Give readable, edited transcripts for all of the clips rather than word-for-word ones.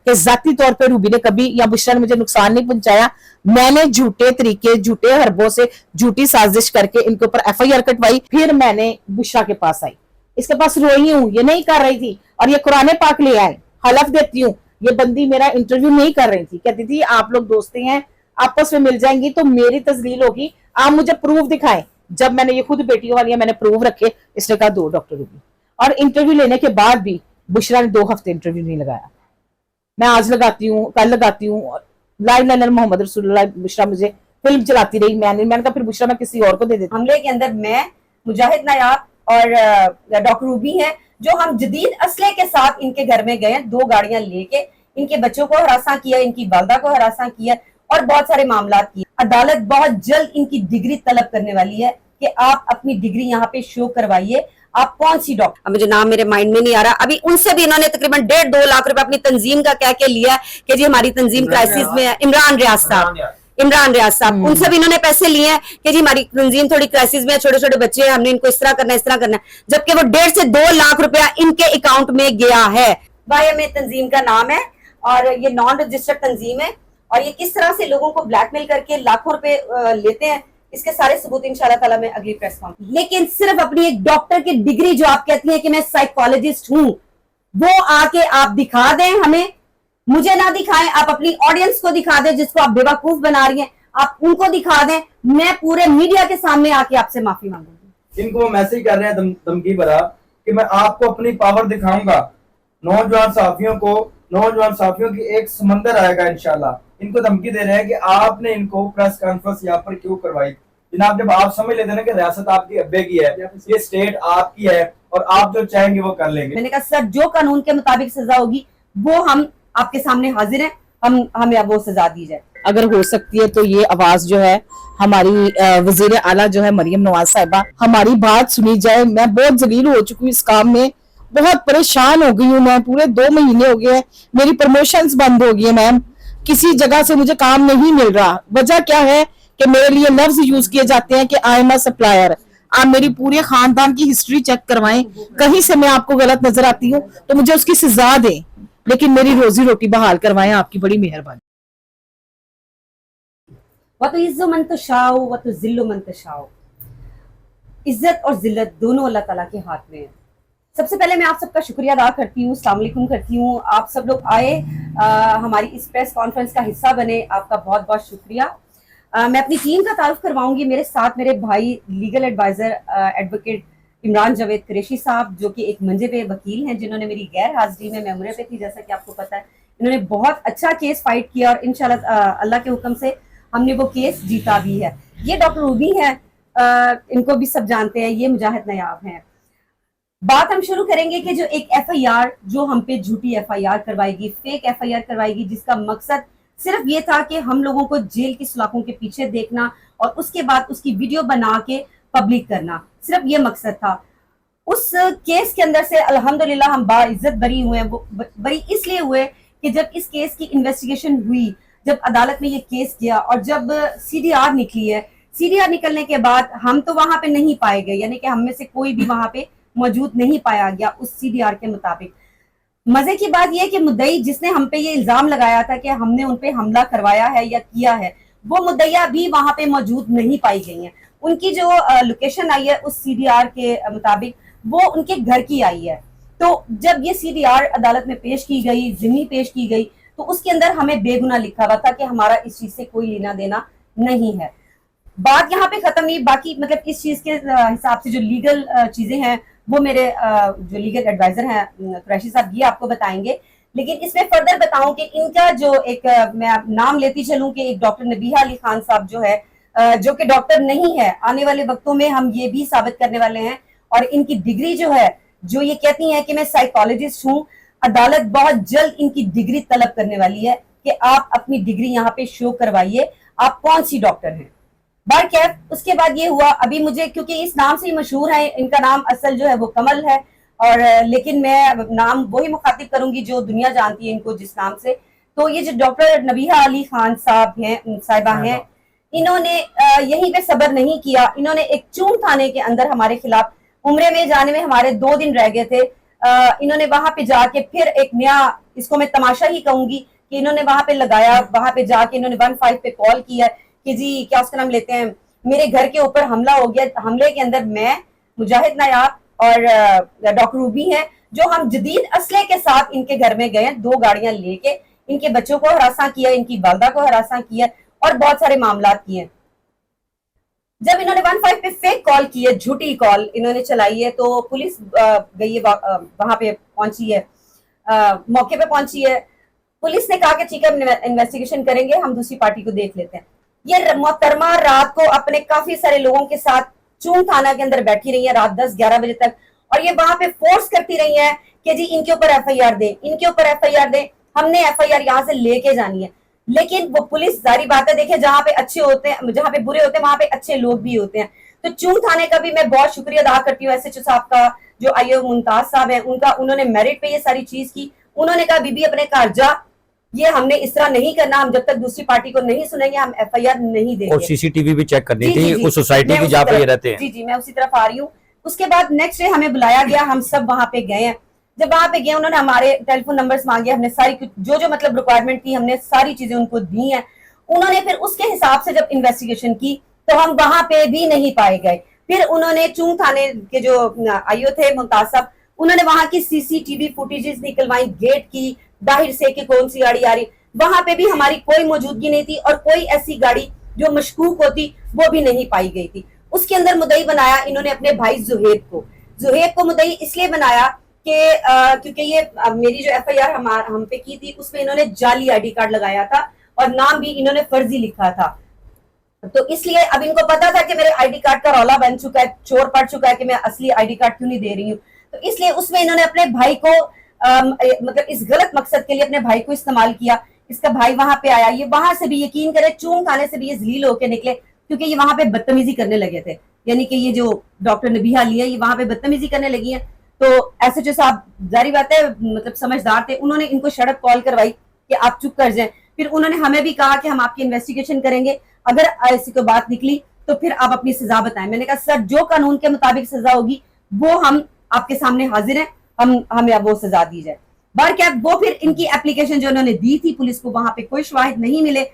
کہ ذاتی طور پہ روبی نے کبھی یا بشرا نے مجھے نقصان نہیں پہنچایا. میں نے جھوٹے طریقے, جھوٹے حربوں سے جھوٹی سازش کر کے ان کے اوپر ایف آئی آر کٹوائی. پھر میں نے بشرا کے پاس آئی, اس کے پاس روئی ہوں, یہ نہیں کر رہی تھی, اور یہ قرآن پاک لے آئے. حلف دیتی ہوں یہ بندی میرا انٹرویو نہیں کر رہی تھی, کہتی تھی آپ لوگ دوستے ہیں آپس میں مل جائیں گی تو میری تذلیل ہوگی, آپ مجھے پروف دکھائیں. جب میں نے یہ خود بیٹیوں والی میں نے پروف رکھے, اس نے کہا 2 ڈاکٹر روبی. اور انٹرویو لینے کے بعد بھی بشرا نے 2 ہفتے انٹرویو نہیں لگایا. میں آج لگاتی ہوں, کل لگاتی ہوں. لائیو لائنر محمد رسول اللہ بشرا مجھے فلم چلاتی رہی, میں نے کہا پھر بشرا میں کسی اور کو دے دیتی. حملے کے اندر میں, مجاہد نایاب اور ڈاکٹر روبی ہیں, جو ہم جدید اسلحے کے ساتھ ان کے گھر میں گئے, 2 گاڑیاں لے کے ان کے بچوں کو ہراساں کیا, ان کی والدہ کو ہراساں کیا, اور بہت سارے معاملات کیے. عدالت بہت جلد ان کی ڈگری طلب کرنے والی ہے کہ آپ اپنی ڈگری یہاں پہ شو کروائیے, آپ کون سی ڈاکٹر, مجھے نام میرے مائنڈ میں نہیں آ رہا ابھی. ان سے بھی انہوں نے تقریباً 1.5-2 لاکھ روپے اپنی تنظیم کا کہہ کے لیا کہ جی ہماری تنظیم کرائسس میں ہے. عمران ریاض صاحب, ان سے بھی انہوں نے پیسے لیے ہیں کہ جی ہماری تنظیم تھوڑی کرائسس میں ہے, چھوٹے چھوٹے بچے ہیں, ہم نے ان کو اس طرح کرنا ہے, اس طرح کرنا ہے, جبکہ وہ 1.5 سے 2 لاکھ روپیہ ان کے اکاؤنٹ میں گیا ہے. YMA تنظیم کا نام ہے اور یہ نان رجسٹرڈ تنظیم ہے, اور یہ کس طرح سے لوگوں کو بلیک میل کر کے لاکھوں روپے لیتے ہیں, اس کے سارے ثبوت انشاءاللہ تعالیٰ میں اگلی پریس کانفرنس. لیکن صرف اپنی ایک ڈاکٹر کی ڈگری جو آپ کہتی ہیں کہ میں سائیکالوجسٹ ہوں, وہ آ کے آپ دکھا دیں ہمیں, مجھے نہ دکھائیں, آپ اپنی آڈینس کو دکھا دیں جس کو آپ بیوقوف بنا رہی ہیں, آپ ان کو دکھا دیں. میں پورے میڈیا کے سامنے آ کے آپ سے معافی مانگوں گی. ان کو میسج کر رہے ہیں دھمکی بھرا کہ میں آپ کو اپنی پاور دکھاؤں گا. نوجوان صحافیوں کی ایک سمندر آئے گا انشاءاللہ. ان کو دھمکی دے رہے ہیں کہ آپ نے ان کو پریس کانفرنس یہاں پر کیوں کروائی. جناب جب آپ سمجھ لیتے ہیں کہ ریاست آپ کی ابے کی ہے, یہ اسٹیٹ آپ کی ہے, اور آپ جو چاہیں گے وہ کر لیں گے. میں نے کہا سر جو قانون کے مطابق سزا ہوگی وہ ہم آپ کے سامنے حاضر ہیں, ہمیں اب وہ سزا دی جائے. اگر ہو سکتی ہے تو یہ آواز جو ہے ہماری وزیر اعلیٰ جو ہے مریم نواز صاحبہ, ہماری بات سنی جائے. میں بہت ذلیل ہو چکی ہوں اس کام میں, بہت پریشان ہو گئی ہوں میں. پورے 2 مہینے ہو گئے ہیں, میری پروموشنز بند ہو گئی ہیں میم, کسی جگہ سے مجھے کام نہیں مل رہا. وجہ کیا ہے کہ میرے لیے لفظ یوز کیے جاتے ہیں کہ آئی ایم اے سپلائر. آپ میری پورے خاندان کی ہسٹری چیک کروائیں, کہیں سے میں آپ کو غلط نظر آتی ہوں تو مجھے اس کی سزا دیں, لیکن میری روزی روٹی بحال کروائیں, آپ کی بڑی مہربانی. وَتُعِزُّ مَن تَشَاءُ وَتُذِلُّ مَن تَشَاءُ. عزت اور ذلت دونوں اللہ تعالیٰ کے ہاتھ میں ہیں. سب سے پہلے میں آپ سب کا شکریہ ادا کرتی ہوں, السلام علیکم کرتی ہوں. آپ سب لوگ آئے, ہماری اس پریس کانفرنس کا حصہ بنے, آپ کا بہت بہت شکریہ. میں اپنی ٹیم کا تعارف کرواؤں گی. میرے ساتھ میرے بھائی legal adviser advocate Imran Javed Qureshi صاحب, جو کہ ایک منجے پہ وکیل ہیں, جنہوں نے میری غیر حاضری میں عمرے پہ تھی جیسا کہ آپ کو پتہ ہے. انہوں نے بہت اچھا کیس فائٹ کیا اور انشاءاللہ اللہ کے حکم سے ہم نے وہ کیس جیتا بھی ہے. یہ ڈاکٹر روبی ہیں, ان کو بھی سب جانتے ہیں, یہ مجاہد نایاب ہیں. بات ہم شروع کریں گے کہ جو ایک ایف آئی آر جو ہم پہ جھوٹی ایف آئی آر کروائے گی, فیک ایف آئی آر کروائے گی, جس کا مقصد صرف یہ تھا کہ ہم لوگوں کو جیل کی سلاخوں کے پیچھے دیکھنا اور اس کے بعد اس کی ویڈیو بنا کے پبلک کرنا, صرف یہ مقصد تھا. اس کیس کے اندر سے الحمدللہ ہم باعزت بری ہوئے ہیں. وہ بری اس لیے ہوئے کہ جب اس کیس کی انویسٹیگیشن ہوئی, جب عدالت میں یہ کیس گیا اور جب سی ڈی آر نکلی ہے, سی ڈی آر نکلنے کے بعد ہم تو وہاں پہ نہیں پائے گئے, یعنی کہ ہم میں سے کوئی بھی وہاں پہ موجود نہیں پایا گیا اس سی ڈی آر کے مطابق. مزے کی بات یہ کہ مدعی جس نے ہم پہ یہ الزام لگایا تھا کہ ہم نے ان پہ حملہ کروایا ہے یا کیا ہے, وہ مدعیہ بھی وہاں پہ موجود نہیں پائی گئی ہیں. ان کی جو لوکیشن آئی ہے اس سی ڈی آر کے مطابق وہ ان کے گھر کی آئی ہے. تو جب یہ سی ڈی آر عدالت میں پیش کی گئی, ضمنی پیش کی گئی, تو اس کے اندر ہمیں بے گناہ لکھا ہوا تھا کہ ہمارا اس چیز سے کوئی لینا دینا نہیں ہے. بات یہاں پہ ختم نہیں, باقی مطلب اس چیز کے حساب سے جو لیگل چیزیں ہیں وہ میرے جو لیگل ایڈوائزر ہیں قریشی صاحب یہ آپ کو بتائیں گے. لیکن اس میں فردر بتاؤں کہ ان کا جو ایک میں نام لیتی چلوں کہ ایک ڈاکٹر نبیہہ علی خان صاحب جو ہے, جو کہ ڈاکٹر نہیں ہے, آنے والے وقتوں میں ہم یہ بھی ثابت کرنے والے ہیں. اور ان کی ڈگری جو ہے, جو یہ کہتی ہیں کہ میں سائیکالوجسٹ ہوں, عدالت بہت جلد ان کی ڈگری طلب کرنے والی ہے کہ آپ اپنی ڈگری یہاں پہ شو کروائیے, آپ کون سی ڈاکٹر ہیں. بارکیف اس کے بعد یہ ہوا, ابھی مجھے کیونکہ اس نام سے ہی مشہور ہے, ان کا نام اصل جو ہے وہ کمل ہے, اور لیکن میں نام وہی مخاطب کروں گی جو دنیا جانتی ہے ان کو جس نام سے. تو یہ جو ڈاکٹر نبیہہ علی خان صاحبہ ہیں, انہوں نے یہیں پہ صبر نہیں کیا, انہوں نے ایک چون تھانے کے اندر ہمارے خلاف, عمرے میں جانے میں ہمارے 2 دن رہ گئے تھے, انہوں نے وہاں پہ جا کے پھر ایک نیا इसको मैं तमाशा ही कहूंगी कि इन्होंने वहां पे लगाया, वहां पे जाके इन्होंने 15 पे कॉल किया कि जी क्या उसका नाम लेते हैं, मेरे घर के ऊपर हमला हो गया, हमले के अंदर मैं, मुजाहिद नायाब और डॉक्टर रूबी हैं, जो हम जदीद असले के साथ इनके घर में गए, 2 गाड़ियां लेके इनके बच्चों को हरासा किया, इनकी वालदा को हरासा किया और बहुत सारे मामला किए। जब इन्होंने 15 पे फेक कॉल की है, झूठी कॉल इन्होंने चलाई है, तो पुलिस गई है, वहां पे पहुंची है, मौके पे पहुंची है। पुलिस ने कहा कि ठीक है हम इन्वेस्टिगेशन करेंगे, हम दूसरी पार्टी को देख लेते हैं। ये मोहतरमा रात को अपने काफी सारे लोगों के साथ चूंग थाना के अंदर बैठी रही है रात 10-11 बजे तक, और ये वहां पे फोर्स करती रही है कि जी इनके ऊपर FIR दें, इनके ऊपर FIR दें, हमने FIR यहाँ से लेके जानी है। लेकिन वो पुलिस, जारी बात है, देखिए जहाँ पे अच्छे होते हैं, जहाँ पे बुरे होते हैं वहां पे अच्छे लोग भी होते हैं। तो चूंग थाने का भी मैं बहुत शुक्रिया अदा करती हूँ SHO साहब का, जो IO मुमताज साहब है उनका, उन्होंने मेरिट पे ये सारी चीज की। उन्होंने कहा बीबी अपने घर जा, ये हमने इस तरह नहीं करना, हम जब तक दूसरी पार्टी को नहीं सुनेंगे हम FIR नहीं देंगे। और CCTV भी चेक करनी जी, थी जी, जी। उस सोसाइटी मैं की उसी जहाँ पे तरफ- ये रहते हैं। जी जी, मैं उसी तरफ आ रही हूँ। उसके बाद नेक्स्ट डे हमें बुलाया गया, हम सब वहां पे गए हैं। जब वहां पे गए उन्होंने हमारे टेलीफोन नंबर्स मांगे, हमने सारी जो मतलब रिक्वायरमेंट थी हमने सारी चीजें उनको दी हैं। उन्होंने फिर उसके हिसाब से जब इन्वेस्टिगेशन की तो हम वहां पे भी नहीं पाए गए। फिर उन्होंने चूंग थाने के जो IO थे मुमताज साहब, उन्होंने वहां की CCTV फुटेजेस निकलवाई, गेट की, बाहर से कि कौन सी गाड़ी आ रही, वहां पे भी हमारी कोई मौजूदगी नहीं थी और कोई ऐसी गाड़ी जो मशकूक होती वो भी नहीं पाई गई थी। उसके अंदर मुद्दई बनाया इन्होंने अपने भाई जुहेब को मुद्दई इसलिए बनाया कि क्योंकि ये मेरी जो FIR हम पे की थी उसमें इन्होंने जाली ID कार्ड लगाया था और नाम भी इन्होंने फर्जी लिखा था। तो इसलिए अब इनको पता था कि मेरे ID कार्ड का रौला बन चुका है, चोर पड़ चुका है कि मैं असली ID कार्ड क्यों नहीं दे रही हूँ। तो इसलिए उसमें इन्होंने अपने भाई को मतलब इस गलत मकसद के लिए अपने भाई को इस्तेमाल किया। इसका भाई वहां पे आया, ये वहां से भी यकीन करे चूंग खाने से भी ये जलील होके निकले, क्योंकि ये वहां पे बदतमीजी करने लगे थे। यानी कि ये जो डॉक्टर नबीहा ली है ये वहां पे बदतमीजी करने लगी है। तो SHO साहब जारी बात है मतलब समझदार थे, उन्होंने इनको सड़क कॉल करवाई कि आप चुप कर जाएं। फिर उन्होंने हमें भी कहा कि हम आपकी इन्वेस्टिगेशन करेंगे, अगर ऐसी कोई बात निकली तो फिर आप अपनी सजा बताएं। मैंने कहा सर जो कानून के मुताबिक सजा होगी वो हम आपके सामने हाजिर हैं, हमें अब वो सजा दी जाए। क्या वो फिर इनकी एप्लीकेशन जो उन्होंने दी थी पुलिस को, वहां पे कोई शवाहिद नहीं मिले।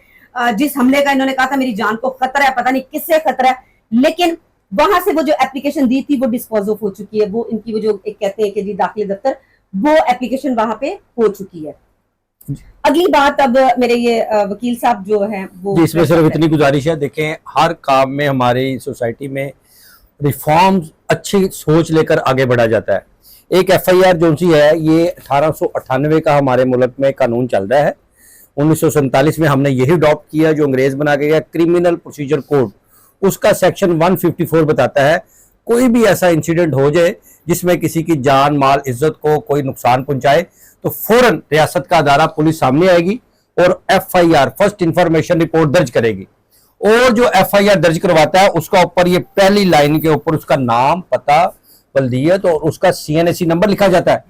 जिस हमले का इन्होंने कहा था मेरी जान को खतरा है, पता नहीं किससे खतरा है, लेकिन वहां से वो जो एप्लीकेशन दी थी वो डिस्पोज ऑफ हो चुकी है। वो इनकी वो जो एक कहते हैं कि जी दाखिले दफ्तर, वो एप्लीकेशन वहां पे हो चुकी है। अगली बात अब मेरे ये वकील साहब जो हैं वो, इसमें सिर्फ इतनी गुजारिश है, देखें हर काम में हमारी सोसाइटी में रिफॉर्म्स अच्छी सोच लेकर आगे बढ़ा जाता है। एक FIR जो सी है ये 1898 का हमारे मुल्क में कानून चल रहा है। 1947 में हमने यही अडॉप्ट किया जो अंग्रेज बना के गया, क्रिमिनल प्रोसीजर कोड। उसका सेक्शन 154 बताता है कोई भी ऐसा इंसिडेंट हो जाए जिसमें किसी की जान माल इज्जत को कोई नुकसान पहुंचाए तो फौरन रियासत का अदारा पुलिस सामने आएगी और FIR फर्स्ट इंफॉर्मेशन रिपोर्ट दर्ज करेगी। और जो FIR दर्ज करवाता है उसका ऊपर ये पहली लाइन के ऊपर उसका नाम, पता, बल्दियत और उसका CNAC नंबर लिखा जाता है।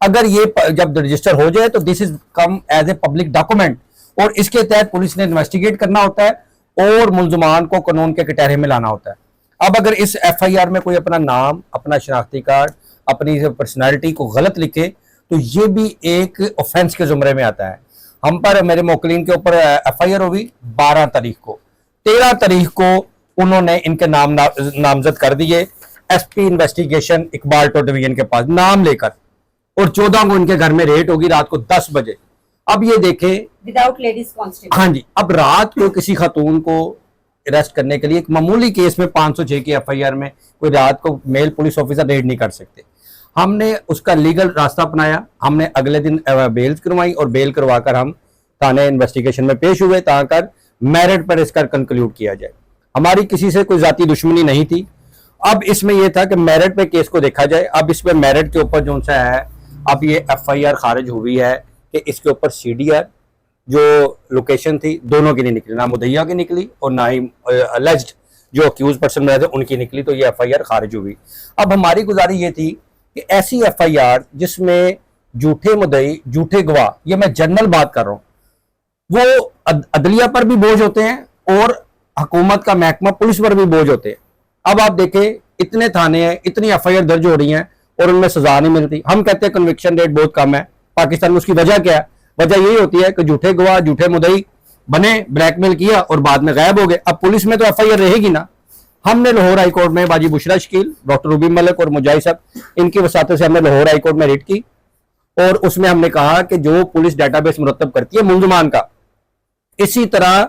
अगर ये जब रजिस्टर हो जाए तो this is come as a public document और इसके तहत पुलिस ने इन्वेस्टिगेट करना होता है और मुलजमान को कानून के कटहरे में लाना होता है। अब अगर इस FIR में कोई अपना नाम, अपना शनाख्ती कार्ड, अपनी पर्सनैलिटी को गलत लिखे तो ये भी एक ऑफेंस के जुमरे में आता है। हम पर मेरे मोकलीन के ऊपर FIR हुई 12 तारीख को, 13 तारीख को उन्होंने इनके नाम नामजद कर दिए SP investigation Iqbal town division के पास नाम लेकर, और 14 को इनके घर में रेड होगी रात को 10 बजे। अब ये देखें विदाउट लेडीज कांस्टेबल। हाँ जी, अब रात को किसी खातून को अरेस्ट करने के लिए एक मामूली केस में 506 की FIR में कोई रात को मेल पुलिस ऑफिसर रेड नहीं कर सकते। हमने उसका लीगल रास्ता अपनाया, हमने अगले दिन बेल करवाई और बेल करवाकर हम थाने इन्वेस्टिगेशन में पेश हुए ताकि मेरिट पर इसका कंक्लूड किया जाए। हमारी किसी से कोई जाती दुश्मनी नहीं थी। अब इसमें यह था कि मेरिट पे केस को देखा जाए। अब इसमें मेरिट के ऊपर जो सा है, अब ये FIR खारिज हुई है कि इसके ऊपर CDR जो लोकेशन थी दोनों की नहीं निकली, ना मुद्दईया की निकली और ना ही अलेज्ड जो अक्यूज पर्सन में थे उनकी निकली, तो ये FIR खारिज हुई। अब हमारी गुजारिश ये थी कि ऐसी FIR जिसमें झूठे मुद्दई, झूठे गवाह, ये मैं जनरल बात कर रहा हूँ, वो अदलिया पर भी बोझ होते हैं और हुकूमत का महकमा पुलिस पर भी बोझ होते हैं। अब आप देखें इतने थाने हैं, इतनी FIR दर्ज हो रही हैं और उनमें सजा नहीं मिलती। हम कहते हैं कन्विक्शन रेट बहुत कम है, पाकिस्तान में। उसकी वजह क्या है? वजह यही होती है कि झूठे गवाह, झूठे मुद्दई बने, ब्लैकमेल किया और बाद में गायब हो गए। अब पुलिस में तो FIR रहेगी ना। हमने लाहौर हाई कोर्ट में बाजी बुशरा शकील, डॉक्टर रूबी मलिक और मुजाहिद साहब, इनकी वसात से हमने लाहौर हाई कोर्ट में रिट की और उसमें हमने कहा कि जो पुलिस डेटाबेस मुरतब करती है मुलजमान का, इसी तरह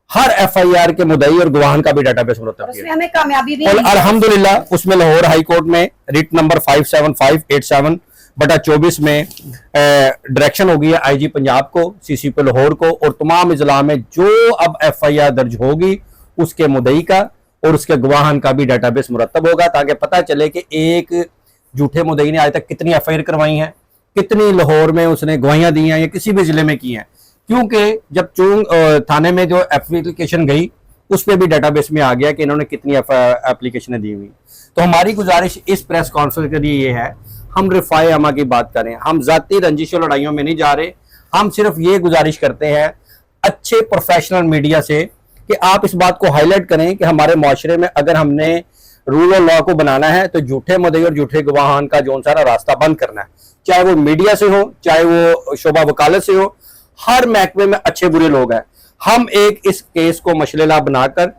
हर FIR के मुद्दई और गवाहन का भी डेटाबेस मुरतब और उसमें किया। हमें कामयाबी भी और मिली है। अल्हम्दुलिल्लाह उसमें लाहौर हाई कोर्ट में रिट नंबर 57587/24 में डायरेक्शन हो गई है IG पंजाब को, CCP लाहौर को और तमाम इजला में जो अब FIR दर्ज होगी उसके मुद्दई का और उसके गवाहन का भी डेटाबेस मुरतब होगा, ताकि पता चले कि एक झूठे मुद्दई ने आज तक कितनी FIR करवाई हैं, कितनी लाहौर में उसने गवाहियां दी हैं या किसी भी जिले में की हैं। क्योंकि जब चूंग थाने में जो एप्लीकेशन गई उस पर भी डेटाबेस में आ गया कि इन्होंने कितनी एप्लीकेशनें दी हुई। तो हमारी गुजारिश इस प्रेस कॉन्फ्रेंस के लिए ये है, हम रिफाए अमा की बात करें, हम जाती रंजिश और लड़ाइयों में नहीं जा रहे। हम सिर्फ ये गुजारिश करते हैं अच्छे प्रोफेशनल मीडिया से कि आप इस बात को हाईलाइट करें कि हमारे माशरे में अगर हमने रूल और लॉ को बनाना है तो झूठे मुद्दई और झूठे गवाहान का जो सारा रास्ता बंद करना है, चाहे वो मीडिया से हो, चाहे वो शोबा वकालत से हो। हर महकमे में अच्छे बुरे लोग हैं। हम एक इस केस को मशलेला बनाकर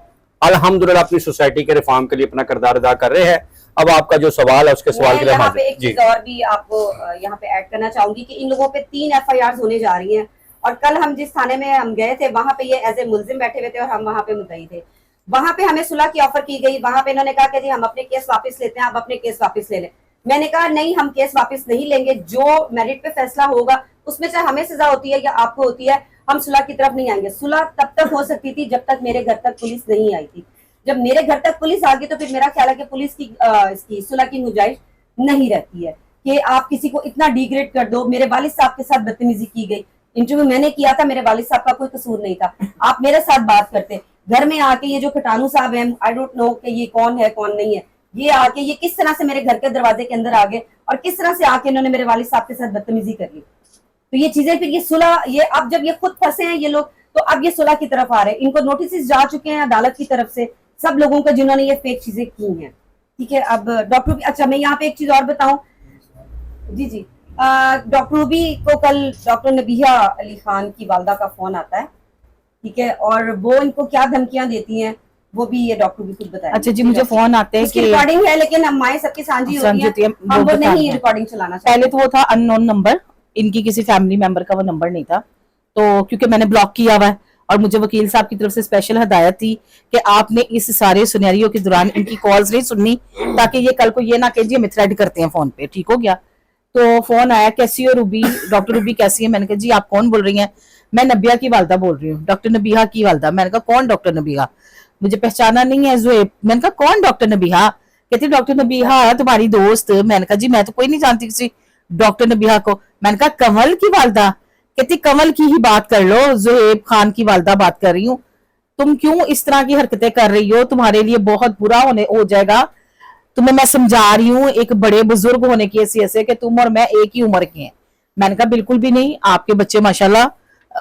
अल्हम्दुलिल्लाह अपनी सोसाइटी के रिफॉर्म के लिए अपना किरदार अदा कर रहे हैं। अब आपका जो सवाल है उसके सवाल के लिए यहाँ पे एक चीज और भी आपको यहाँ पे ऐड करना चाहूंगी कि इन लोगों पे 3 FIR होने जा रही हैं और कल हम जिस थाने में हम गए थे वहां पे ये एज ए मुलजिम बैठे हुए थे और हम वहां पे मुद्दई थे। वहां पे हमें सुलह की ऑफर की गई। वहां पे इन्होंने कहा कि जी हम अपने केस वापस लेते हैं, आप अपने केस वापस ले लें। मैंने कहा नहीं, हम केस वापस नहीं लेंगे, जो मेरिट पे फैसला होगा उसमें चाहे हमें सजा होती है या आपको होती है, हम सुलह की तरफ नहीं आएंगे। सुलह तब तक हो सकती थी जब तक मेरे घर तक पुलिस नहीं आई थी। जब मेरे घर तक पुलिस आ गई तो फिर मेरा ख्याल है कि पुलिस की इसकी सुलह की गुंजाइश नहीं रहती है कि आप किसी को इतना डिग्रेड कर दो। मेरे वालिद साहब के साथ बदतमीजी की गई, इंटरव्यू मैंने किया था, मेरे वालिद साहब का कोई कसूर नहीं था। आप मेरे साथ बात करते, घर में आके ये जो खटानू साहब हैं, आई डोंट नो कि ये कौन है कौन नहीं है, ये आके ये किस तरह से मेरे घर के दरवाजे के अंदर आ गए और किस तरह से आके इन्होंने मेरे वालिद साहब के साथ बदतमीजी कर ली। तो ये चीजें फिर ये सुलह, ये अब जब ये खुद फंसे हैं ये लोग, तो अब ये सुलह की तरफ आ रहे हैं। इनको नोटिस जा चुके हैं अदालत की तरफ से सब लोगों का जिन्होंने ये फेक चीजें की हैं। ठीक है, अब डॉक्टर, अच्छा मैं यहाँ पे एक चीज और बताऊं। जी डॉक्टर रूबी को कल डॉक्टर नबीहा अली खान की वालदा का फोन आता है, ठीक है, और वो इनको क्या धमकियां देती हैं वो भी ये डॉक्टर भी खुद बताया। अच्छा जी, मुझे फोन आते हैं कि रिकॉर्डिंग है, लेकिन हमारे सबकी साझी होती है, हम वो नहीं रिकॉर्डिंग चलाना चाहते। पहले तो वो था अननोन नंबर, इनकी किसी फैमिली मेंबर का वो नंबर नहीं था, तो क्योंकि मैंने ब्लॉक किया हुआ है और मुझे वकील साहब की तरफ से स्पेशल हदायत थी कि आपने इस सारे सिनेरियो के दौरान इनकी कॉल्स नहीं सुननी, ताकि ये कल को ये ना कहिए हमें थ्रेड करते हैं फोन पे। ठीक हो गया। तो फोन आया, कैसी हो रूबी, डॉक्टर रूबी कैसी है? मैंने कहा जी आप कौन बोल रही हैं? मैं नबिया की वालदा बोल रही हूँ, डॉक्टर नबीहा की वालदा। मैंने कहा कौन डॉक्टर नबीहा? मुझे पहचाना नहीं है ज़ुएब। मैंने कहा कौन डॉक्टर नबीहा? कहती डॉक्टर नबीहा तुम्हारी दोस्त। मैंने कहा जी मैं तो कोई नहीं जानती किसी डॉक्टर नबीहा को। मैंने कहा कमल की वालदा? कहती कमल की ही बात कर लो, ज़ुएब खान की वालदा बात कर रही हूँ। तुम क्यों इस तरह की हरकतें कर रही हो? तुम्हारे लिए बहुत बुरा हो जाएगा। तुम्हें मैं समझा रही हूँ एक बड़े बुजुर्ग होने की हैसियत से कि तुम और मैं एक ही उम्र के हैं। मैंने कहा बिल्कुल भी नहीं, आपके बच्चे माशाल्लाह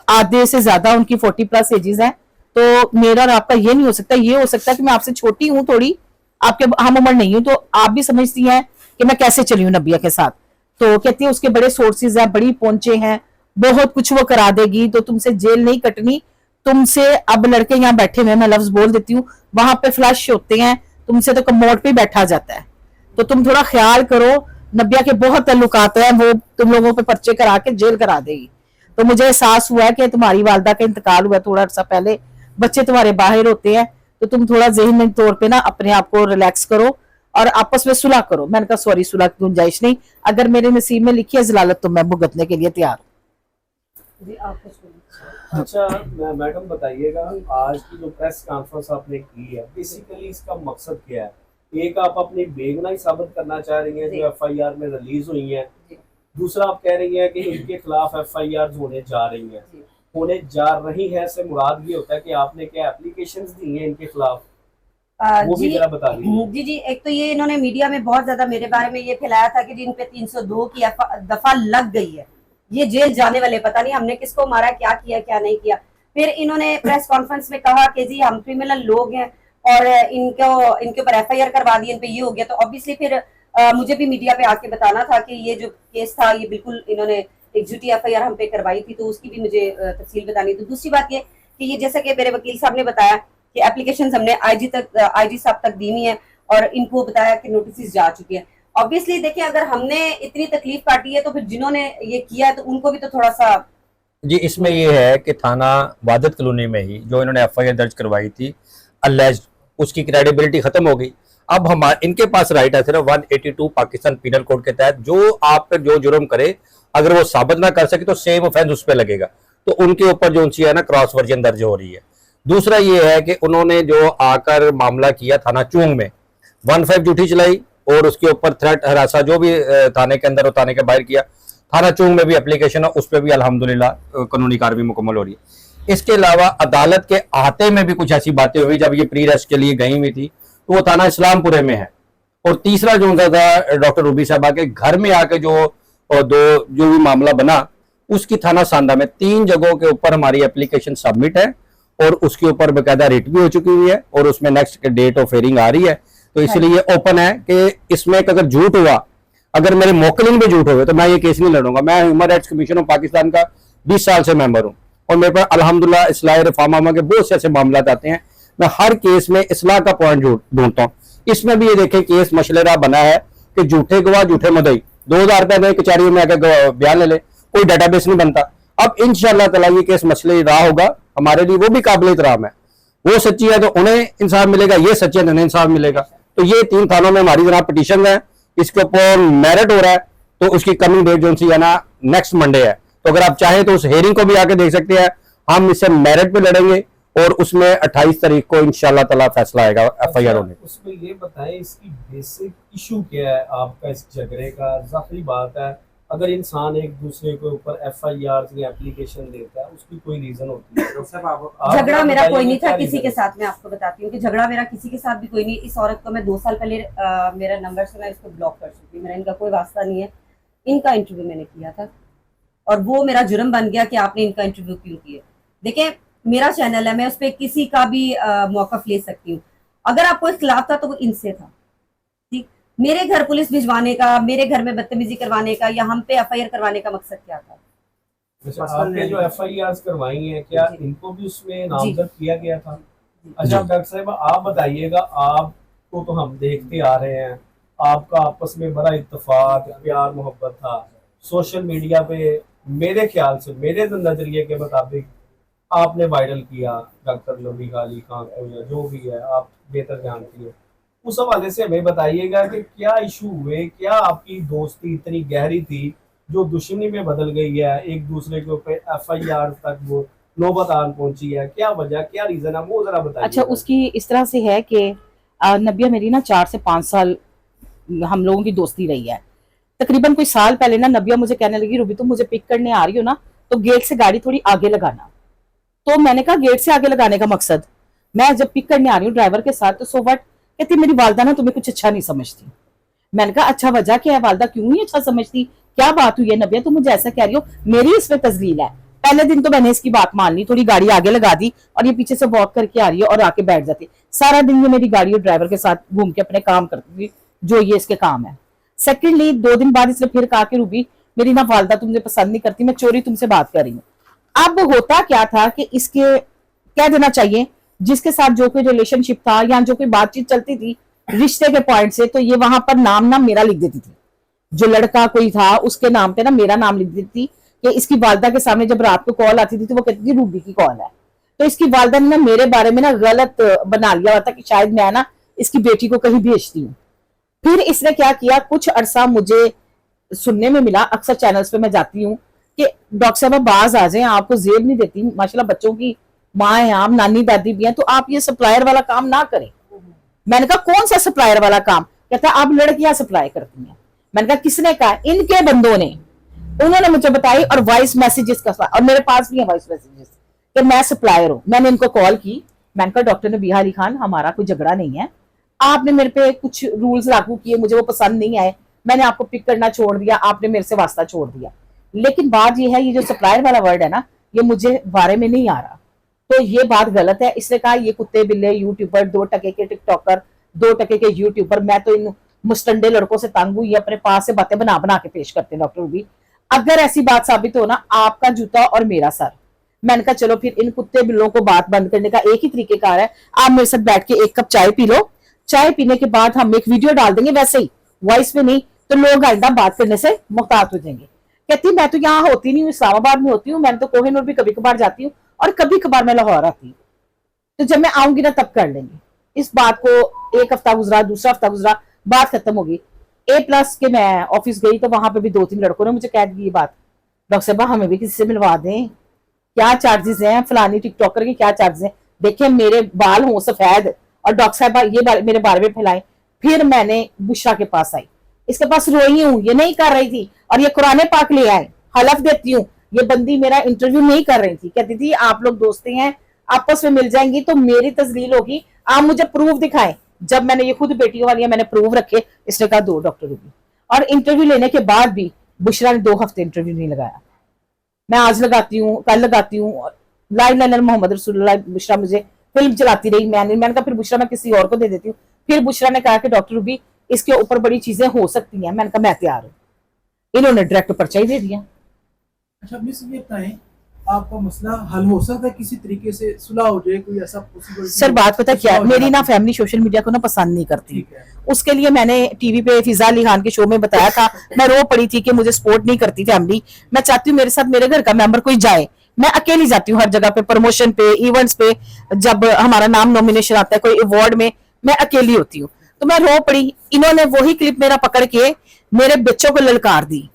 आधे से ज्यादा उनकी 40+ एजेस हैं, तो मेरा और आपका ये नहीं हो सकता। ये हो सकता है कि मैं आपसे छोटी हूँ थोड़ी, आपके हम उम्र नहीं हूँ, तो आप भी समझती हैं कि मैं कैसे चली हूँ नबिया के साथ। तो कहती है उसके बड़े सोर्सेज हैं, बड़ी पहुंचे हैं, बहुत कुछ वो करा देगी, तो तुमसे जेल नहीं कटनी। तुमसे अब लड़के यहाँ बैठे हुए, मैं लफ्ज बोल देती हूँ, वहां पे फ्लश होते हैं, तुमसे तो कमोड पे बैठा जाता है, तो तुम थोड़ा ख्याल करो। नबिया के बहुत ताल्लुकात हैं, वो तुम लोगों पे पर्चे करा के जेल करा देगी। तो मुझे एहसास हुआ कि तुम्हारी वालदा का इंतकाल हुआ थोड़ा अर्सा पहले, बच्चे तुम्हारे बाहर होते हैं, तो तुम थोड़ा ज़हनी तौर पे ना अपने आप को रिलैक्स करो और आपस में सुलह करो। मैंने कहा सॉरी, सुलह की गुंजाइश नहीं, अगर मेरे नसीब में लिखी है जलालत तो मैं भुगतने के लिए तैयार हूँ। अच्छा मैडम बताइएगा, आज की जो प्रेस कॉन्फ्रेंस आपने की है बेसिकली इसका मकसद क्या है? एक आप अपनी बेगुनाही साबित करना चाह रही हैं जो FIR में रिलीज हुई हैं, दूसरा आप कह रही हैं कि इनके खिलाफ FIR होने जा रही हैं से मुराद ये होता है कि आपने क्या एप्लीकेशंस दी हैं इनके खिलाफ, वो भी जरा बता दीजिए। जी, एक तो ये इन्होंने मीडिया में बहुत ज्यादा मेरे बारे में ये फैलाया था कि जिन पे 302 की दफा लग गई है, ये जेल जाने वाले, पता नहीं हमने किसको मारा, क्या किया क्या नहीं किया। फिर इन्होंने प्रेस कॉन्फ्रेंस में कहा कि जी हम क्रिमिनल लोग हैं और इनके ऊपर FIR करवा दी, इन पे ये हो गया। तो ऑब्वियसली फिर मुझे भी मीडिया पे आके बताना था कि ये जो केस था ये बिल्कुल इन्होंने एक झूठी FIR हम पे करवाई थी, तो उसकी भी मुझे तफसील बतानी। तो दूसरी बात ये कि ये जैसा कि मेरे वकील साहब ने बताया कि एप्लीकेशन हमने IG साहब तक दी हुई है और इनको बताया कि नोटिस जा चुकी है। ऑब्वियसली देखिए, अगर हमने इतनी तकलीफ काटी है तो फिर जिन्होंने ये किया है तो उनको भी तो थोड़ा सा। जी, इसमें ये है कि थाना वादत कॉलोनी में ही जो इन्होंने FIR दर्ज करवाई थी अलेज्ड, उसकी क्रेडिबिलिटी खत्म हो गई। अब इनके पास राइट है सिर्फ 182 पाकिस्तान पीनल कोड के तहत, जो आप पे जो जुर्म करे अगर वो साबित ना कर सके तो सेम ऑफेंस उस पर लगेगा, तो उनके ऊपर जो उनकी है ना क्रॉस वर्जन दर्ज हो रही है। दूसरा ये है कि उन्होंने जो आकर मामला किया थाना चूंग में 15 ड्यूटी चलाई और उसके ऊपर थ्रेट हरासा जो भी थाने के अंदर और थाने के बाहर किया, थाना चूंग में भी एप्लीकेशन है, उस पर भी अल्हम्दुलिल्लाह कानूनी कार्रवाई मुकम्मल हो रही है। इसके अलावा अदालत के अहाते में भी कुछ ऐसी बातें हुई, जब ये प्री रेस्ट के लिए गई हुई थी तो वो थाना इस्लामपुरे में है। और तीसरा जो था डॉक्टर रूबी साहबा के घर में आके जो भी मामला बना, उसकी थाना सांदा में 3 जगहों के ऊपर हमारी एप्लीकेशन सबमिट है और उसके ऊपर बकायदा रिट भी हो चुकी हुई है और उसमें नेक्स्ट डेट ऑफ हियरिंग आ रही है। तो इसलिए ओपन है कि इसमें अगर झूठ हुआ, अगर मेरे मोकलिन भी झूठ हुए तो मैं ये केस नहीं लड़ूंगा। मैं human rights commission of Pakistan का 20 साल से मेंबर हूं और मेरे पास अल्हम्दुलिल्लाह इस्लाह रिफॉर्मा के बहुत से ऐसे मामला आते हैं, मैं हर केस में इस्लाह का पॉइंट ढूंढता हूँ। इसमें भी ये देखें केस मसलेरा बना है कि झूठे गवाह झूठे मुद्दई 2000 रुपए में कचहरी में आकर बयान ले ले, कोई डाटाबेस नहीं बनता। अब इंशाअल्लाह ताला ये केस मसले राह होगा, हमारे लिए वो भी काबिल इतराम है। वो सच्ची है तो उन्हें इंसाफ मिलेगा, ये सच्चे तो उन्हें इंसाफ मिलेगा। तो ये 3 थानों में हमारी जनाब पिटीशन है, इसके ऊपर मेरिट हो रहा है, तो उसकी कमिंग डेट जो सी है ना नेक्स्ट मंडे है। तो अगर आप चाहें तो उस हेयरिंग को भी आके देख सकते हैं। हम इससे मेरिट पे लड़ेंगे और उसमें 28 तारीख को इंशाअल्लाह ताला फैसला आएगा FIR होने। उसमें ये बताएं इसकी बेसिक इशू क्या है आपका इस झगड़े का। जाहिर बात है अगर इंसान एक दूसरे के ऊपर FIR या एप्लीकेशन देता है उसकी कोई रीजन होती है। झगड़ा मेरा कोई नहीं था किसी के साथ। मैं आपको बताती हूँ कि झगड़ा मेरा किसी के साथ भी कोई नहीं। इस औरत को मैं 2 साल पहले मेरा नंबर से मैं इसको ब्लॉक कर चुकी हूँ। मेरा इनका कोई वास्ता नहीं है। इनका इंटरव्यू मैंने किया था और वो मेरा जुर्म बन गया कि आपने इनका इंटरव्यू क्यों किया। देखिए, मेरा चैनल है, मैं उस पर किसी का भी मौकफ ले सकती हूँ। अगर आपको खिलाफ था तो वो इनसे था। ठीक, मेरे घर पुलिस भिजवाने का, मेरे घर में बदतमीजी करवाने का या हम पे FIR करवाने का मकसद क्या था? आपने जो FIR करवाई है क्या इनको भी उसमें नामजद किया गया था? अच्छा डॉक्टर साहब आप बताइएगा, आपको तो हम देखते आ रहे हैं, आपका आपस में बड़ा इत्तेफाक प्यार मोहब्बत था। सोशल मीडिया पे मेरे ख्याल से, मेरे नजरिए के मुताबिक आपने वायरल किया डॉक्टर नबीहा अली खान को या जो भी है, आप बेहतर जानती है। उस हवाले से हमें बताइएगा कि क्या इशू हुए, क्या आपकी दोस्ती इतनी गहरी थी जो दुश्मनी में बदल गई है, एक दूसरे के ऊपर FIR तक वो नौबत आन पहुंची है, क्या वजह, क्या रीजन है, वो जरा बताइए। अच्छा, उसकी इस तरह से है कि नबिया मेरी ना 4 से 5 साल हम लोगों की दोस्ती रही है। तकरीबन कोई साल पहले ना नबिया मुझे कहने लगी, रूबी तुम मुझे पिक करने आ रही हो ना तो गेट से गाड़ी थोड़ी आगे लगाना। तो मैंने कहा गेट से आगे लगाने का मकसद, मैं जब पिक करने आ रही हूँ ड्राइवर के साथ तो सो व्हाट, कहती मेरी वालदा ना तुम्हें कुछ अच्छा नहीं समझती। मैंने कहा अच्छा वजह क्या है वालदा, क्यों नहीं अच्छा समझती, क्या बात हुई है नबिया तुम मुझे ऐसा कह रही हो, मेरी इसमें तजलील है। पहले दिन तो मैंने इसकी बात मान ली, थोड़ी गाड़ी आगे लगा दी और ये पीछे से वॉक करके आ रही है और आके बैठ जाती। सारा दिन ये मेरी गाड़ी और ड्राइवर के साथ घूम के अपने काम करती थी जो ये इसके काम है। सेकेंडली 2 दिन बाद इसने फिर कहा कि रूबी मेरी ना वालदा तुमसे पसंद नहीं करती, मैं चोरी तुमसे बात कर रही हूँ। अब होता क्या था कि इसके कह देना चाहिए जिसके साथ जो कोई रिलेशनशिप था या जो कोई बातचीत चलती थी रिश्ते के पॉइंट से, तो ये वहां पर नाम ना मेरा लिख देती थी। जो लड़का कोई था उसके नाम पे ना मेरा नाम लिख देती थी कि इसकी वालदा के सामने जब रात को कॉल आती थी तो वो कहती थी रूबी की कॉल है। तो इसकी वालदा ने ना मेरे बारे में ना गलत बना लिया हुआ था कि शायद मैं ना इसकी बेटी को कहीं भेजती हूँ। फिर इसने क्या किया, कुछ अरसा मुझे सुनने में मिला, अक्सर चैनल्स पे मैं जाती हूँ कि डॉक्टर साहब बाज आ जाए, आपको जेब नहीं देती, माशाल्लाह बच्चों की माँ है आप, नानी दादी भी हैं, तो आप ये सप्लायर वाला काम ना करें। मैंने कहा कौन सा सप्लायर वाला काम? कहता आप लड़कियां सप्लाई करती हैं। मैंने कहा किसने कहा? इनके बंदों ने, उन्होंने मुझे बताई और वॉइस मैसेजेस का, और मेरे पास भी है वॉइस मैसेजेस कि मैं सप्लायर हूं। मैंने इनको कॉल की, मैंने कहा डॉक्टर नबीहा अली खान हमारा कोई झगड़ा नहीं है, आपने मेरे पे कुछ रूल्स लागू किए, मुझे वो पसंद नहीं आए, मैंने आपको पिक करना छोड़ दिया, आपने मेरे से वास्ता छोड़ दिया। लेकिन बात ये है, ये जो सप्लायर वाला वर्ड है ना, ये मुझे बारे में नहीं आ रहा, तो ये बात गलत है। इसने कहा ये कुत्ते बिल्ले यूट्यूबर, 2 टके के टिकटॉकर, 2 टके के यूट्यूबर, मैं तो इन मुस्टंडे लड़कों से तंग हुई, अपने पास से बातें बना बना के पेश करते हैं डॉक्टर रूबी। अगर ऐसी बात साबित हो ना, आपका जूता और मेरा सर। मैंने कहा चलो फिर इन कुत्ते बिल्लों को बात बंद करने का एक ही तरीकेकार है, आप मेरे साथ बैठ के एक कप चाय पी लो, चाय पीने के बाद हम एक वीडियो डाल देंगे वैसे ही वॉइस में, नहीं तो लोग आइंदा बात करने से मुहतात हो जाएंगे। कहती मैं तो यहाँ होती नहीं हूँ, इस्लामाबाद में होती हूँ, मैं तो कोहिनूर भी कभी कभार जाती हूँ और कभी कभार मैं लाहौर आती हूँ, तो जब मैं आऊंगी ना तब कर लेंगे। इस बात को एक हफ्ता गुजरा, दूसरा हफ्ता गुजरा, बात खत्म होगी। A+ के मैं ऑफिस गई तो वहां पे भी 2-3 लड़कों ने मुझे कह दी ये बात, डॉक्टर साहबा हमें भी किसी से मिलवा दें, क्या चार्जेस हैं, फलानी टिकटॉकर के क्या चार्जेस हैं, देखिए मेरे बाल हों सफेद और डॉक्टर साहबा ये मेरे बारे में फैलाएं। फिर मैंने बुशरा के पास आई, इसके पास रोई हूँ, ये नहीं कर रही थी, और ये कुरान पाक ले आए, हलफ देती हूँ ये बंदी मेरा इंटरव्यू नहीं कर रही थी, कहती थी आप लोग दोस्तें हैं आपस में मिल जाएंगी तो मेरी तस्लील होगी, आप मुझे प्रूफ दिखाएं। जब मैंने ये खुद बेटियों वाली मैंने प्रूफ रखे, इसने कहा 2 डॉक्टर होगी, और इंटरव्यू लेने के बाद भी बुशरा ने 2 हफ्ते इंटरव्यू नहीं लगाया। मैं आज लगाती हूँ, कल लगाती हूँ, लाइव मोहम्मद रसूलुल्लाह, बुशरा मुझे फिल्म चलाती रही, मैंने कहा फिर बुशरा मैं किसी और को दे देती हूँ। फिर बुशरा ने कहा कि डॉक्टर रूबी इसके ऊपर बड़ी चीजें हो सकती हैं, मैंने कहा मैं तैयार हूँ। इन्होंने डायरेक्ट पर्चा ही दे दिया। अच्छा मिस ये बताएं, आपका मसला हल हो सकता है किसी तरीके से, सुलह हो जाए, कोई ऐसा पॉसिबिलिटी? सर बात पता क्या है, मेरी ना फैमिली सोशल मीडिया को ना पसंद नहीं करती, ठीक है। उसके लिए मैंने टीवी पे फिजा अली खान के शो में बताया था, मैं रो पड़ी थी कि मुझे सपोर्ट नहीं करती फैमिली, मैं चाहती हूँ मेरे साथ मेरे घर का मेंबर कोई जाए, मैं अकेली जाती हूँ हर जगह पे, प्रमोशन पे, इवेंट्स पे, जब हमारा नाम नॉमिनेशन आता है कोई अवार्ड में, मैं अकेली होती हूँ, तो मैं रो पड़ी। इन्होंने वही क्लिप मेरा पकड़ के मेरे बच्चों को ललकार दी।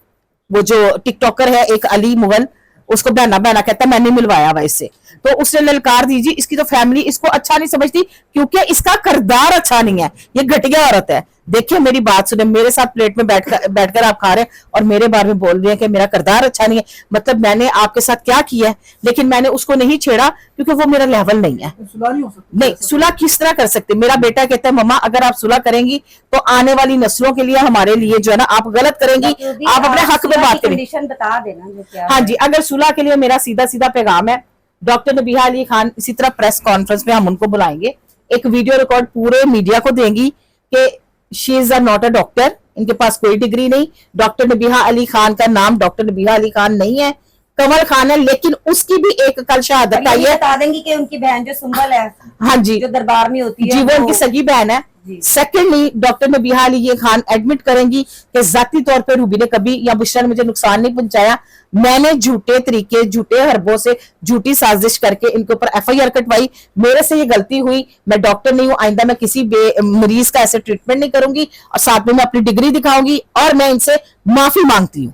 वो जो टिकटॉकर है एक अली मुगल, उसको बहना बहना कहता मैंने मिलवाया हुआ इससे, तो उसने ललकार दी जी, इसकी तो फैमिली इसको अच्छा नहीं समझती क्योंकि इसका किरदार अच्छा नहीं है, ये घटिया औरत है। देखिए मेरी बात सुने, मेरे साथ प्लेट में बैठकर आप खा रहे हैं और मेरे बारे में बोल रहे हैं कि मेरा किरदार अच्छा नहीं है, मतलब मैंने आपके साथ क्या किया है, लेकिन मैंने उसको नहीं छेड़ा क्योंकि वो मेरा लेवल नहीं है। सुलह नहीं हो सकती? नहीं, सुलह किस तरह कर सकते? मेरा बेटा कहता है मम्मा अगर आप सुलह करेंगी तो आने वाली नस्लों के लिए, हमारे लिए जो है ना, आप गलत करेंगी, आप अपने हक में बात करेंगी। कंडीशन बता देना जो क्या हाँ है। जी, अगर सुलह के लिए मेरा सीधा सीधा पैगाम है, डॉक्टर नबीहा अली खान इसी तरह प्रेस कॉन्फ्रेंस में हम उनको बुलाएंगे, एक वीडियो रिकॉर्ड पूरे मीडिया को देंगी कि she is not a doctor, इनके पास कोई डिग्री नहीं, डॉक्टर नबीहा अली खान का नाम डॉक्टर नबीहा अली खान नहीं है, कमल खान है, लेकिन उसकी भी एक कल शहादत आई है। बता देंगी कि उनकी बहन जो सुंबल है, हाँ जी, जो दरबार में होती है, जी वो उनकी सगी बहन है। सेकेंडली डॉक्टर नबीहा अली ये खान एडमिट करेंगी कि जाती तौर पे रूबी ने कभी या बुशरा ने मुझे नुकसान नहीं पहुंचाया, मैंने झूठे तरीके, झूठे हरबों से झूठी साजिश करके इनके ऊपर FIR कटवाई, मेरे से ये गलती हुई, मैं डॉक्टर नहीं हूं, आइंदा मैं किसी मरीज का ऐसे ट्रीटमेंट नहीं करूंगी, और साथ में मैं अपनी डिग्री दिखाऊंगी और मैं इनसे माफी मांगती हूँ,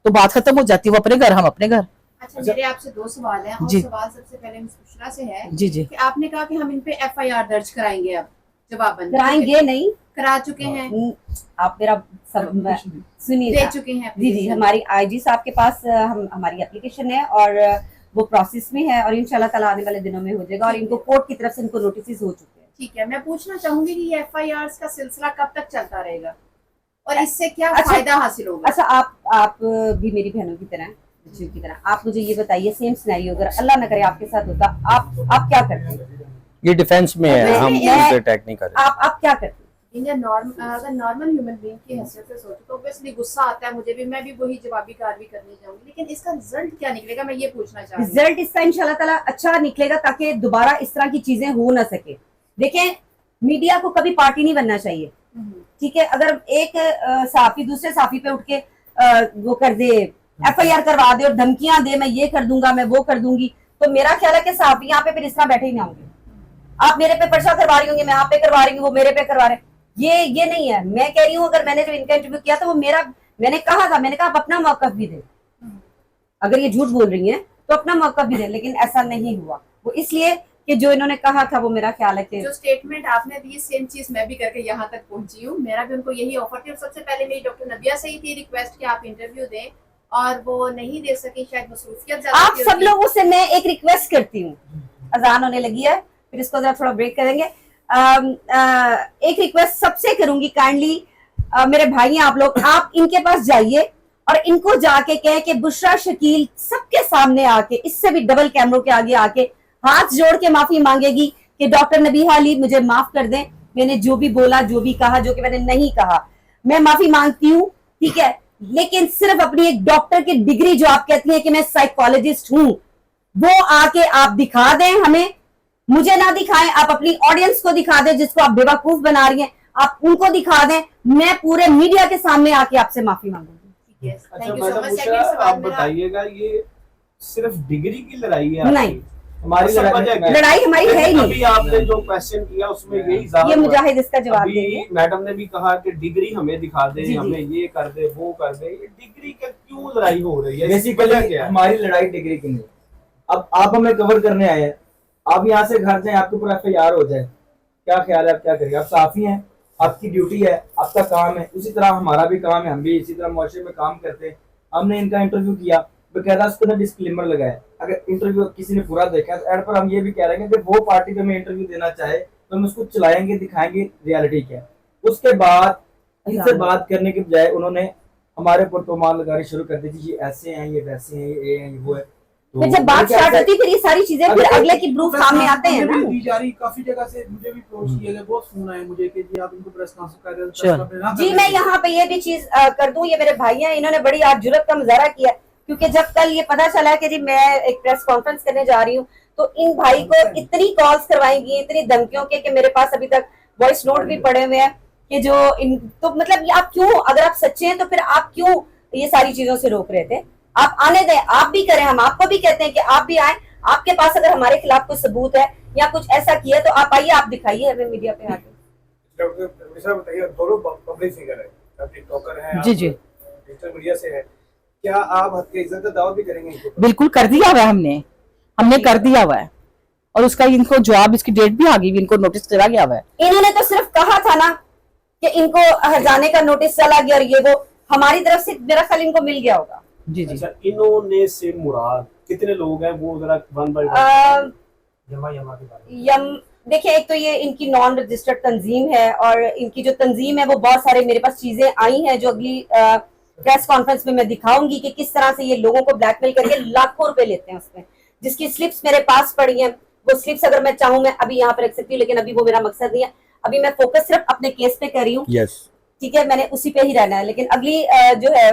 तो बात खत्म हो जाती है, वो अपने घर हम अपने घर। अच्छा मेरे आपसे 2 सवाल हैं, और जी। सवाल सबसे पहले मिस बुशरा से है जी जी, कि आपने कहा कि हम इन पे FIR दर्ज कराएंगे, अब जवाबन कराएंगे नहीं, करा चुके हैं, आप मेरा सुनिए, दे चुके हैं जी जी, हमारी IG साहब के पास हमारी एप्लीकेशन है और वो प्रोसेस में है और इंशाल्लाह ताला आने वाले दिनों में हो जाएगा, और इनको कोर्ट की तरफ से इनको नोटिस हो चुके हैं। ठीक है, मैं पूछना चाहूंगी कि ये FIRs का सिलसिला कब तक चलता रहेगा और इससे क्या अच्छा, फायदा हासिल होगा? अच्छा आप भी मेरी बहनों की तरह, बच्चियों की तरह, आप मुझे ये बताइए, सेम सिनेरियो अगर अल्लाह न करे आपके साथ होता, आप क्या करते? ये डिफेंस में है, हम मैं- उस पे अटैक नहीं कर रहे। आप क्या करते? अगर नॉर्मल ह्यूमन बीइंग की हैसियत से सोचो तो ऑब्वियसली गुस्सा आता है मुझे भी, मैं भी वही जवाबी कार्रवाई करने जाऊंगी, लेकिन इसका रिजल्ट क्या निकलेगा मैं ये पूछना चाह रही हूँ। रिजल्ट इसका इंशाल्लाह ताला अच्छा निकलेगा ताकि दोबारा इस तरह की चीजें हो ना सके। देखें, मीडिया को कभी पार्टी नहीं बनना चाहिए, ठीक है? अगर एक साफी दूसरे साफी पे उठ के वो कर दे, FIR करवा दे और धमकियां दे, मैं ये कर दूंगा, मैं वो कर दूंगी, तो मेरा ख्याल है कि साफी यहाँ पे फिर इस तरह बैठे ही ना होंगे। आप मेरे पे पर्चा करवा रही होंगी, मैं आप पे करवा रही हूँ, वो मेरे पे करवा रहे, ये नहीं है। मैं कह रही हूँ अगर मैंने जो इनका इंटरव्यू किया था वो मैंने कहा था, मैंने कहा आप अपना मौका भी दे, अगर ये झूठ बोल रही हैं तो अपना मौका भी दे, लेकिन ऐसा नहीं हुआ। वो इसलिए कि जो इन्होंने कहा था वो मेरा ख्याल है कि जो स्टेटमेंट आपने दी सेम चीज मैं भी करके यहाँ तक पहुंची हूँ, मेरा भी उनको यही ऑफर थी, और सबसे पहले मेरी डॉक्टर नबिया से ही थी रिक्वेस्ट कि आप इंटरव्यू दें, और वो नहीं दे सकी, शायद मसरूफियत ज्यादा आप थी सब उनकी। लोगों से मैं एक रिक्वेस्ट करती हूँ, अजान होने लगी है, फिर इसको जरा थोड़ा ब्रेक करेंगे। एक रिक्वेस्ट सबसे करूंगी, काइंडली मेरे भाई हैं आप लोग, आप इनके पास जाइए और इनको जाके कहें कि बुशरा शकील सबके सामने आके, इससे भी डबल कैमरों के आगे आके हाथ जोड़ के माफी मांगेगी कि डॉक्टर नबीहा अली मुझे माफ कर दें, मैंने जो भी बोला, जो भी कहा, जो कि मैंने नहीं कहा, मैं माफी मांगती हूँ, ठीक है? लेकिन सिर्फ अपनी एक डॉक्टर की डिग्री जो आप कहती हैं कि मैं साइकोलॉजिस्ट हूं, वो आके आप दिखा दें हमें, मुझे ना दिखाएं, आप अपनी ऑडियंस को दिखा दें जिसको आप बेवकूफ बना रही हैं, आप उनको दिखा दें, मैं पूरे मीडिया के सामने आके आपसे माफी मांगूंगी। Yes, अच्छा thank you so madam much. Bushra, Second सवाल आप मेरा- बताइएगा ये सिर्फ डिग्री की लड़ाई है नहीं। आपकी? हमारी असल लड़ाई वजह में- लड़ाई हमारी है ही अभी नहीं, आपने जो क्वेश्चन किया उसमें यही ज़ाहिर ये हुआ। मुजाहिद इसका जवाब अभी देंगे। मैडम ने भी कहा कि डिग्री हमें दिखा दे, जी, जी। हमें ये कर दे, वो कर दे, ये डिग्री का क्यों लड़ाई हो रही है? इसकी बेसिकली वजह क्या है? हमारी लड़ाई डिग्री की नहीं। अब आप हमें कवर करने आए हैं, आप यहाँ से घर जाए, आपके ऊपर FIR हो जाए, क्या ख्याल है, आप क्या करिए? आप साफी हैं, आपकी ड्यूटी है, आपका काम है, उसी तरह हमारा भी काम है, हम भी इसी तरह मुआशरे में काम करते हैं। हमने इनका इंटरव्यू किया, बकायदा उसको ना डिस्क्लेमर लगाया, अगर इंटरव्यू किसी ने पूरा देखा तो एड पर हम ये भी कह रहे हैं कि वो पार्टी पे हमें इंटरव्यू देना चाहे तो हम उसको चलाएंगे, दिखाएंगे रियलिटी क्या है। उसके बाद इनसे बात करने के बजाय उन्होंने हमारे ऊपर तोहमात लगानी शुरू कर दी थी, ये ऐसे हैं, ये वैसे हैं, ये हैं, ये वो है। तो फिर जब बात स्टार्ट होती है फिर ये सारी चीजें फिर अगले की प्रूफ सामने आते हैं ना। दी जा रही, काफी जगह से मुझे भी अप्रोच किया गया, बहुत फोन आए मुझे कि जी आप इनको प्रेस चल। कॉन्फ्रेंस जी मैं यहाँ पे ये भी चीज कर दूं, ये मेरे भाई हैं, इन्होंने बड़ी आज जुर्रत का मुजाहरा किया, क्योंकि जब कल ये पता चला कि जी मैं एक प्रेस कॉन्फ्रेंस करने जा रही हूँ, तो इन भाई को इतनी कॉल्स करवाई गई, इतनी धमकियों के कि मेरे पास अभी तक वॉइस नोट भी पड़े हुए हैं कि जो इन, तो मतलब आप क्यों, अगर आप सच्चे हैं तो फिर आप क्यों ये सारी चीजों से रोक रहे थे? आप आने दें, आप भी करें, हम आपको भी कहते हैं कि आप भी आए, आपके पास अगर हमारे खिलाफ कोई सबूत है या कुछ ऐसा किया तो आप आइए, आप दिखाइए हमें मीडिया पे आके। डॉक्टर मिश्रा बताइए, दोनों पब्लिक फिगर है, आप टिकटॉकर हैं, जी, जी। डिजिटल मीडिया से है, क्या आप हद के इज्जत का दावा भी करेंगे इनको? बिल्कुल कर दिया हुआ है, हमने कर दिया हुआ है, और उसका इनको जवाब, इसकी डेट भी आ गई, इनको नोटिस करा गया हुआ है। इन्होंने तो सिर्फ कहा था ना कि इनको हटाने का नोटिस चला गया, और ये वो हमारी तरफ से मेरा ख्याल इनको मिल गया होगा। जी जी। अच्छा, इन्होंने से मुराद कितने लोग हैं वो जरा वन बाय अ, यमा के बारे में यम देखिए, एक तो ये इनकी नॉन रजिस्टर्ड तंजीम है, और इनकी जो तंजीम है वो बहुत सारे मेरे पास चीजें आई हैं जो अगली प्रेस कॉन्फ्रेंस में मैं दिखाऊंगी कि किस तरह से ये लोगों को ब्लैकमेल करके लाखों रुपए लेते हैं उसमें, जिसकी स्लिप्स मेरे पास पड़ी हैं। वो स्लिप्स अगर मैं चाहूँ मैं अभी यहाँ पर रख सकती हूँ, लेकिन अभी वो मेरा मकसद नहीं है। अभी मैं फोकस सिर्फ अपने केस पे कर रही हूँ, यस, ठीक है, मैंने उसी पे ही रहना है। लेकिन अगली जो है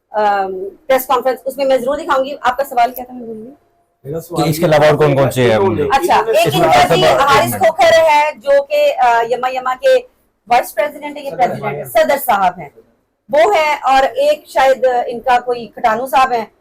प्रेस कॉन्फ्रेंस उसमें मैं जरूर दिखाऊंगी। आपका सवाल क्या था, मैं भूल गई। मेरा सवाल कि इसके ये अलावा और था कौन-कौन से हैं? इन्होंने- अच्छा, इन्होंने एक से इनका मुराद जी बात हारिस करनी है। खोखर है जो कि यमा के वाइस प्रेसिडेंट है, ये प्रेसिडेंट है, सदर साहब हैं वो है, और एक शायद इनका कोई खटानू साहब हैं,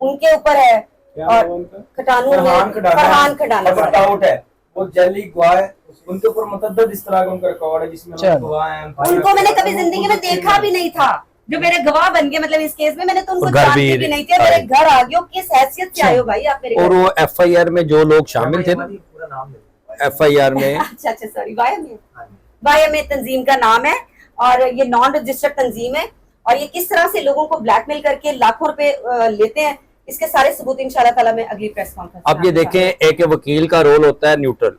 उनके ऊपर है, क्या और नाम है उनका? खटानू फरहान फरहान खटाना और साहब। आउट है, वो जल्दी गवाह है, उनके ऊपर मुतअद्दिद इस तरह का उनका रिकॉर्ड है जिसमें चलो। वो गवाह हैं। उनको मैंने कभी जिंदगी में देखा भी नहीं था, जो मेरे गवाह बन गए, मतलब इस केस में मैंने तो उनको और घर जानती भी भी नहीं थी। मेरे आए। घर आ गए हो, किस हैसियत से आए हो भाई आप मेरे और घर? वो FIR में जो लोग शामिल थे ना, पूरा नाम ले FIR में अच्छा अच्छा, सॉरी, वायम तंजीम का नाम है, और ये नॉन रजिस्टर्ड तंजीम है, और ये किस तरह से लोगों को ब्लैकमेल करके लाखों रुपए लेते हैं, इसके सारे सबूत इंशाल्लाह ताला मैं अगली प्रेस कॉन्फ्रेंस में अब ये आपके देखें, एक वकील का रोल होता है न्यूट्रल,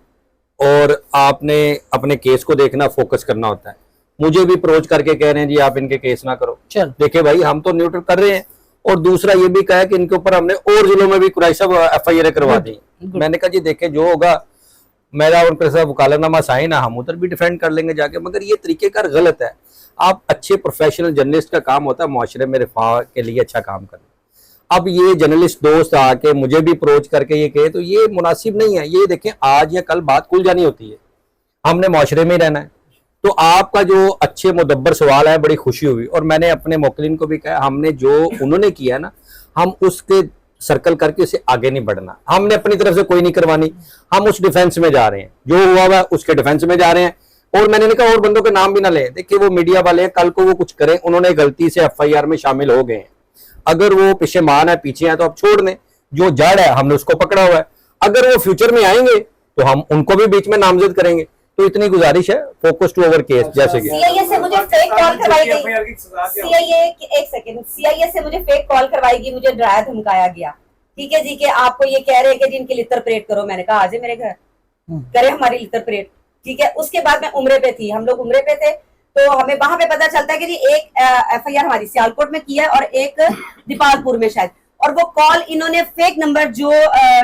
और आपने अपने केस को देखना, फोकस करना होता है। मुझे भी अप्रोच करके कह रहे हैं जी आप इनके केस ना करो। चल। देखिए भाई, हम तो न्यूट्रल कर रहे हैं, और दूसरा ये भी कहा है कि इनके ऊपर हमने और जिलों में भी कुरैश साहब FIR करवा दी। मैंने कहा जी देखे जो होगा, मेरा उनके साथ वकालतनामा साइन है, हम उधर भी डिफेंड कर लेंगे जाके, मगर ये तरीकेकार गलत है। आप अच्छे प्रोफेशनल जर्नलिस्ट का काम होता है मुआशरे में रिफा के लिए अच्छा काम करना। अब ये जर्नलिस्ट दोस्त आके मुझे भी अप्रोच करके ये कहे तो ये मुनासिब नहीं है। ये देखें, आज या कल बात खुल जानी होती है, हमने मुआशरे में ही रहना है। तो आपका जो अच्छे मुदब्बर सवाल है, बड़ी खुशी हुई, और मैंने अपने मोकलिन को भी कहा, हमने जो उन्होंने किया ना, हम उसके सर्कल करके उसे आगे नहीं बढ़ना। हमने अपनी तरफ से कोई नहीं करवानी, हम उस डिफेंस में जा रहे हैं, जो हुआ हुआ उसके डिफेंस में जा रहे हैं। और मैंने नहीं कहा और बंदों के नाम भी ना लें, देखिए वो मीडिया वाले हैं, कल को वो कुछ करें, उन्होंने गलती से FIR में शामिल हो गए हैं, अगर वो पीछेमान है, पीछे हैं, तो आप छोड़ दें। जो जड़ है हमने उसको पकड़ा हुआ है, अगर वो फ्यूचर में आएंगे तो हम उनको भी बीच में नामजद करेंगे। तो इतनी गुजारिश है, फोकस टू ओवर केस। जैसे कि CIA से मुझे फेक कॉल करवाई गई, FIR की सजा क्या? CIA एक सेकंड, CIA से मुझे फेक कॉल करवाई गई, मुझे डराया धमकाया गया, ठीक है जी, कि आपको ये कह रहे हैं कि जी इनकी लितर परेड करो। मैंने कहा आज मेरे घर करे हमारी लितर परेड, ठीक है। उसके बाद मैं उम्रे पे थी, हम लोग उम्रे पे थे, तो हमें वहां पे पता चलता है कि जी एक FIR हमारी सियालकोट में की है और एक दीपालपुर में शायद, और वो कॉल इन्होंने फेक नंबर जो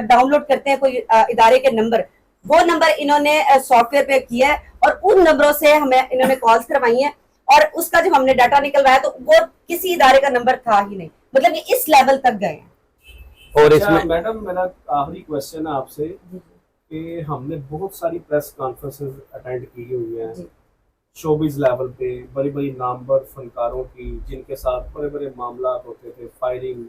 डाउनलोड करते हैं कोई इदारे के नंबर, वो नंबर इन्होंने सॉफ्टवेयर पे किया है, और उन नंबरों से हमें इन्होंने कॉल्स करवाई हैं, اور اس کا جب ہم نے ڈاٹا نکلوایا تو وہ کسی ادارے کا نمبر تھا ہی نہیں, مطلب یہ اس لیول تک گئے ہیں. اور اس اچھا میں میڈم میرا آخری کوشچن ہے آپ سے کہ ہم نے بہت ساری پریس کانفرنسز اٹینڈ کی ہوئی ہیں شوبز لیول پہ, بڑی بڑی نامور فنکاروں کی جن کے ساتھ بڑے بڑے معاملات ہوتے تھے, فائرنگ,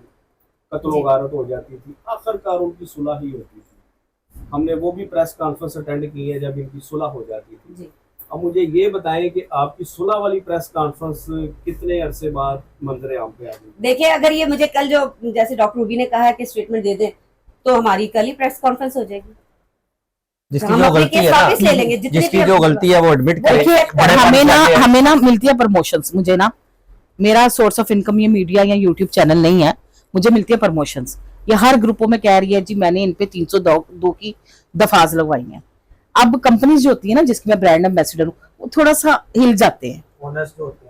قتل و غارت ہو جاتی تھی, آخرکار ان کی صلح ہی ہوتی تھی. ہم نے وہ بھی پریس کانفرنس اٹینڈ کی ہے جب ان کی صلح ہو جاتی تھی. اب مجھے یہ بتائیں کہ آپ کی صلح والی پریس کانفرنس کتنے عرصے بعد منظر عام پہ آ گئی؟ دیکھیں اگر یہ مجھے کل جو جیسے ڈاکٹر روبی نے کہا ہے کہ اسٹیٹمنٹ دے دیں تو ہماری کل ہی پریس کانفرنس ہو جائے گی. جس کی جو غلطی ہے نا, لے لیں گے جس کی جو غلطی ہے وہ ایڈمٹ کرے. دیکھیے ہمیں نا ملتی ہے پروموشنز. مجھے نا میرا سورس آف انکم یہ میڈیا یا یوٹیوب چینل نہیں ہے, مجھے ملتی ہے پروموشنز. یہ ہر گروپوں میں کہہ رہی ہے جی میں نے ان پہ 302 کی دفاز لگوائی ہیں. اب کمپنیز جو ہوتی ہیں نا جس کی میں برانڈ ایمبیسڈر ہوں وہ تھوڑا سا ہل جاتے ہیں.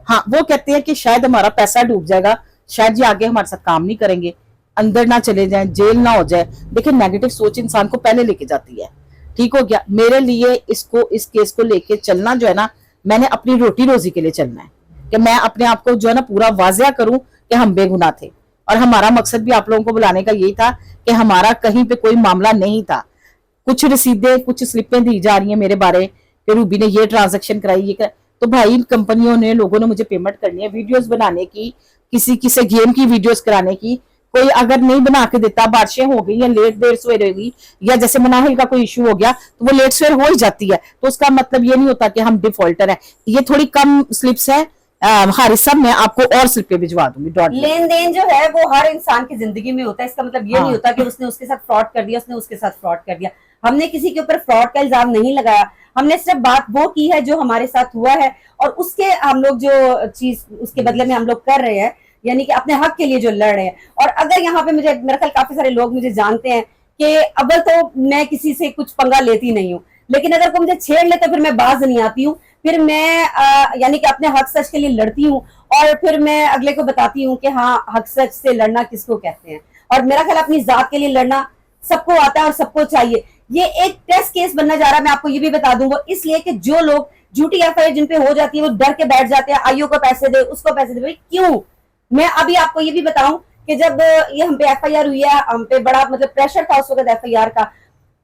ہاں وہ کہتے ہیں کہ شاید ہمارا پیسہ ڈوب جائے گا, شاید یہ آگے ہمارے ساتھ کام نہیں کریں گے, اندر نہ چلے جائیں, جیل نہ ہو جائے. دیکھیں نیگیٹو سوچ انسان کو پہلے لے کے جاتی ہے. ٹھیک ہو گیا, میرے لیے اس کیس کو لے کے چلنا جو ہے نا, میں نے اپنی روٹی روزی کے لیے چلنا ہے کہ میں اپنے آپ کو جو ہے نا پورا واضح کروں کہ ہم بے گناہ تھے. اور ہمارا مقصد بھی آپ لوگوں کو بلانے کا یہی تھا کہ ہمارا کہیں پہ کوئی معاملہ نہیں تھا. کچھ رسیدیں کچھ سلپیں دی جا رہی ہیں میرے بارے کہ روبی نے یہ ٹرانزیکشن کرائی, یہ تو بھائی کمپنیوں نے لوگوں نے مجھے پیمنٹ کرنی ہے ویڈیوز بنانے کی, کسی گیم کی ویڈیوز کرانے کی. کوئی اگر نہیں بنا کے دیتا, بارشیں ہو گئی یا لیٹ دیر سویر ہوگی یا جیسے مناہل کا کوئی ایشو ہو گیا تو وہ لیٹ سویر ہو ہی جاتی ہے, تو اس کا مطلب یہ نہیں ہوتا کہ ہم ڈیفالٹر ہیں. یہ تھوڑی کم سلپس ہیں حارث صاحب, میں آپ کو اور سلپیں بھجوا دوں گی. لین دین جو ہے وہ ہر انسان کی زندگی میں ہوتا ہے, اس کا مطلب یہ نہیں ہوتا کہ اس نے اس کے ساتھ فراڈ کر دیا, اس نے اس کے ساتھ فراڈ کر دیا. ہم نے کسی کے اوپر فراڈ کا الزام نہیں لگایا, ہم نے صرف بات وہ کی ہے جو ہمارے ساتھ ہوا ہے اور اس کے ہم لوگ جو چیز اس کے بدلے میں ہم لوگ کر رہے ہیں, یعنی کہ اپنے حق کے لیے جو لڑ رہے ہیں. اور اگر یہاں پہ مجھے میرا خیال کافی سارے لوگ مجھے جانتے ہیں کہ اول تو میں کسی سے کچھ پنگا لیتی نہیں ہوں, لیکن اگر کوئی مجھے چھیڑ لے تو پھر میں باز نہیں آتی ہوں, پھر میں یعنی کہ اپنے حق سچ کے لیے لڑتی ہوں اور پھر میں اگلے کو بتاتی ہوں کہ ہاں حق سچ سے لڑنا کس کو کہتے ہیں. اور میرا خیال اپنی ذات کے لیے لڑنا سب کو آتا ہے اور سب کو چاہیے. یہ ایک ٹیسٹ کیس بننا جا رہا ہے, میں آپ کو یہ بھی بتا دوں, وہ اس لیے کہ جو لوگ جھوٹی ایف آئی آر جن پہ ہو جاتی ہے وہ ڈر کے بیٹھ جاتے ہیں, آئیو کو پیسے دے, اس کو پیسے دے. بھائی کیوں؟ میں ابھی آپ کو یہ بھی بتاؤں کہ جب یہ ہم پہ ایف آئی آر ہوئی ہے, ہم پہ بڑا مطلب پریشر تھا اس وقت ایف آئی آر کا,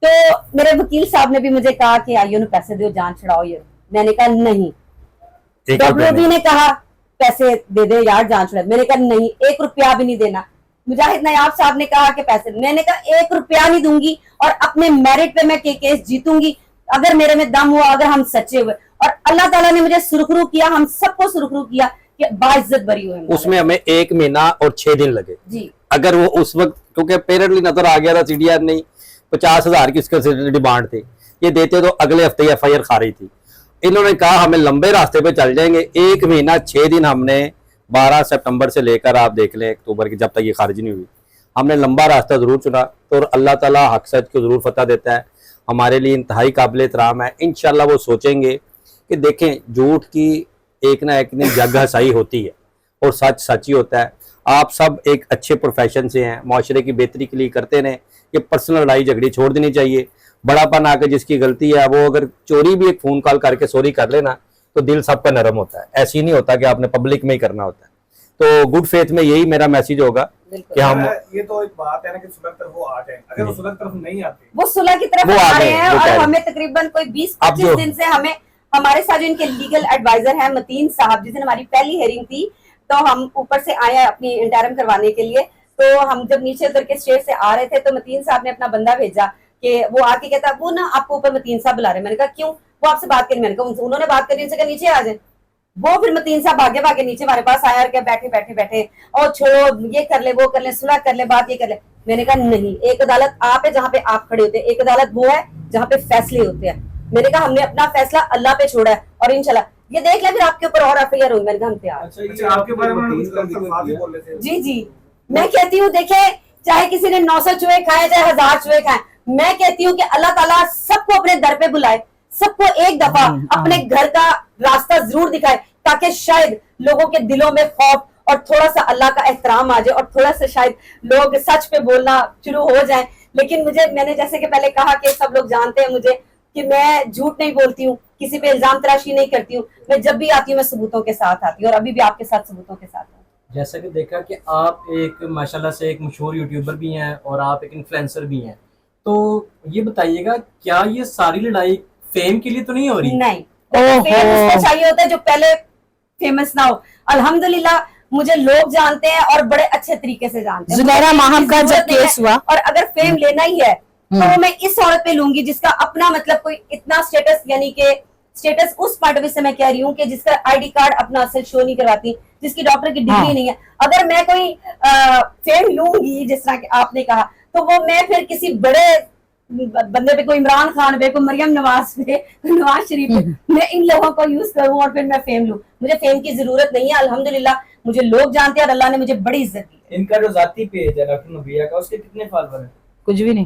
تو میرے وکیل صاحب نے بھی مجھے کہا کہ آئیو نے پیسے دو, جان چھڑاؤ. یہ میں نے کہا نہیں. ڈاکٹر بھی نے کہا پیسے دے دے یار, جان چھڑا. میں نے کہا نہیں, 1 روپیہ بھی نہیں دینا. مجاہد نیاب صاحب نے کہا کہ پیسے, میں نے کہا 1 روپیہ نہیں دوں گی اور اپنے میرٹ پہ میں کیس جیتوں گی اگر میرے میں دم ہوا, اگر ہم سچے ہوئے. اور اللہ تعالیٰ نے مجھے سرخرو کیا, ہم سب کو سرخرو کیا کہ باعزت بری ہوئے. اس میں ہمیں 1 مہینہ اور 6 دن لگے جی. اگر وہ اس وقت, کیونکہ پیرنٹلی نظر آ گیا تھا سی ڈی آر نہیں, 50,000 کی اس کا ڈیمانڈ تھی, یہ دیتے تو اگلے ہفتے ایف آئی آر کھا رہی تھی. انہوں نے کہا ہمیں لمبے راستے پہ چل جائیں گے, 1 مہینہ 6 دن ہم نے 12 سپٹمبر سے لے کر آپ دیکھ لیں اکتوبر کی جب تک یہ خارج نہیں ہوئی, ہم نے لمبا راستہ ضرور چنا. تو اللہ تعالیٰ حق سچ کو ضرور فتح دیتا ہے, ہمارے لیے انتہائی قابل احترام ہے. انشاءاللہ وہ سوچیں گے کہ دیکھیں جھوٹ کی ایک نہ ایک دن جگ ہسائی ہوتی ہے اور سچ سچ ہی ہوتا ہے. آپ سب ایک اچھے پروفیشن سے ہیں, معاشرے کی بہتری کے لیے کرتے رہیں. یہ پرسنل لڑائی جھگڑی چھوڑ دینی چاہیے. بڑا پن آ کے جس کی غلطی ہے وہ اگر چوری بھی ایک فون کال کر کے سوری کر لینا تو دل سب کا نرم ہوتا ہے. ایسی نہیں ہوتا کہ آپ نے پبلک میں ہی کرنا ہوتا ہے. تو گڈ فیتھ میں یہی میرا میسیج ہوگا کہ ہم, یہ تو ایک بات ہے نا کہ صلح طرف وہ آ جائیں, اگر وہ صلح طرف نہیں آتے, وہ صلح کی طرف آ رہے ہیں. اور ہمیں تقریباً کوئی 20-25 دن سے ہمارے ساتھ جو ان کے لیگل ایڈوائزر ہیں متین صاحب, جس دن ہماری پہلی ہیئرنگ تھی تو ہم اوپر سے آئے اپنی انٹرم کروانے کے لیے, تو ہم جب نیچے اتر کے اسٹیج سے آ رہے تھے تو متین صاحب نے اپنا بندہ بھیجا کہ وہ آ کے کہتا وہ نا آپ کو اوپر متین صاحب بلا رہے ہیں. میں نے کہا کیوں؟ وہ آپ سے بات کریں. میں نے کہا انہوں نے بات کری, ان سے کہا نیچے آ جائیں. وہ پھر متین صاحب بھاگے نیچے ہمارے پاس آیا اور کہ بیٹھے اور چھوڑو, یہ کر لے وہ کر لے, صلح کر لے, بات یہ کر لے. میں نے کہا نہیں, ایک عدالت آپ ہے جہاں پہ آپ کھڑے ہوتے ہیں, ایک عدالت وہ ہے جہاں پہ فیصلے ہوتے ہیں. میں نے کہا ہم نے اپنا فیصلہ اللہ پہ چھوڑا ہے اور انشاءاللہ یہ دیکھ لیں پھر آپ کے اوپر اور ایف آئی آر ہوئی. میں نے کہا ہم تیار. آپ کے بارے میں جی میں کہتی ہوں دیکھیں چاہے کسی نے 900 چوہے کھائے چاہے 1000 چوہے کھائے, میں کہتی ہوں کہ اللہ تعالیٰ سب کو اپنے در پہ بلائے, سب کو ایک دفعہ اپنے گھر کا راستہ ضرور دکھائے تاکہ شاید لوگوں کے دلوں میں خوف اور تھوڑا سا اللہ کا احترام آ جائے اور تھوڑا سا شاید لوگ سچ پہ بولنا شروع ہو جائیں. لیکن میں نے جیسے کہ پہلے کہا کہ سب لوگ جانتے ہیں مجھے کہ میں جھوٹ نہیں بولتی ہوں, کسی پہ الزام تراشی نہیں کرتی ہوں. میں جب بھی آتی ہوں میں ثبوتوں کے ساتھ آتی ہوں, اور ابھی بھی آپ کے ساتھ ثبوتوں کے ساتھ ہوں. جیسا کہ دیکھا کہ آپ ایک ماشاءاللہ سے ایک مشہور یوٹیوبر بھی ہیں اور آپ ایک انفلوئنسر بھی ہیں, تو یہ بتائیے گا کیا یہ ساری لڑائی فیم کے لیے تو نہیں ہو رہی؟ نہیں, فیم اس کو چاہیے ہوتا ہے جو پہلے فیمس نہ ہو. الحمدللہ مجھے لوگ جانتے ہیں اور بڑے اچھے طریقے سے جانتے ہیں. زنیرہ ماہم کا جب کیس ہوا, اور اگر فیم لینا ہی ہے تو وہ میں اس عورت پہ لوں گی جس کا اپنا مطلب کوئی اتنا سٹیٹس, یعنی کہ سٹیٹس اس پوائنٹ آف ویو سے میں کہہ رہی ہوں کہ جس کا آئی ڈی کارڈ اپنا اصل شو نہیں کرواتی, جس کی ڈاکٹر کی ڈگری نہیں ہے. اگر میں کوئی فیم لوں گی جس طرح کہ آپ نے کہا, تو وہ میں پھر کسی بڑے بندے پہ, کوئی عمران خان پہ, کوئی مریم نواز پہ, کوئی نواز شریف پہ, میں ان لوگوں کو یوز کروں اور پھر میں فیم لوں. مجھے فیم کی ضرورت نہیں ہے. الحمدللہ مجھے لوگ جانتے ہیں اور اللہ نے مجھے بڑی عزت دی. ان کا جو ذاتی پیج ہے ڈاکٹر نبیہ کا, اس کے کتنے فالوور ہیں؟ کچھ بھی نہیں.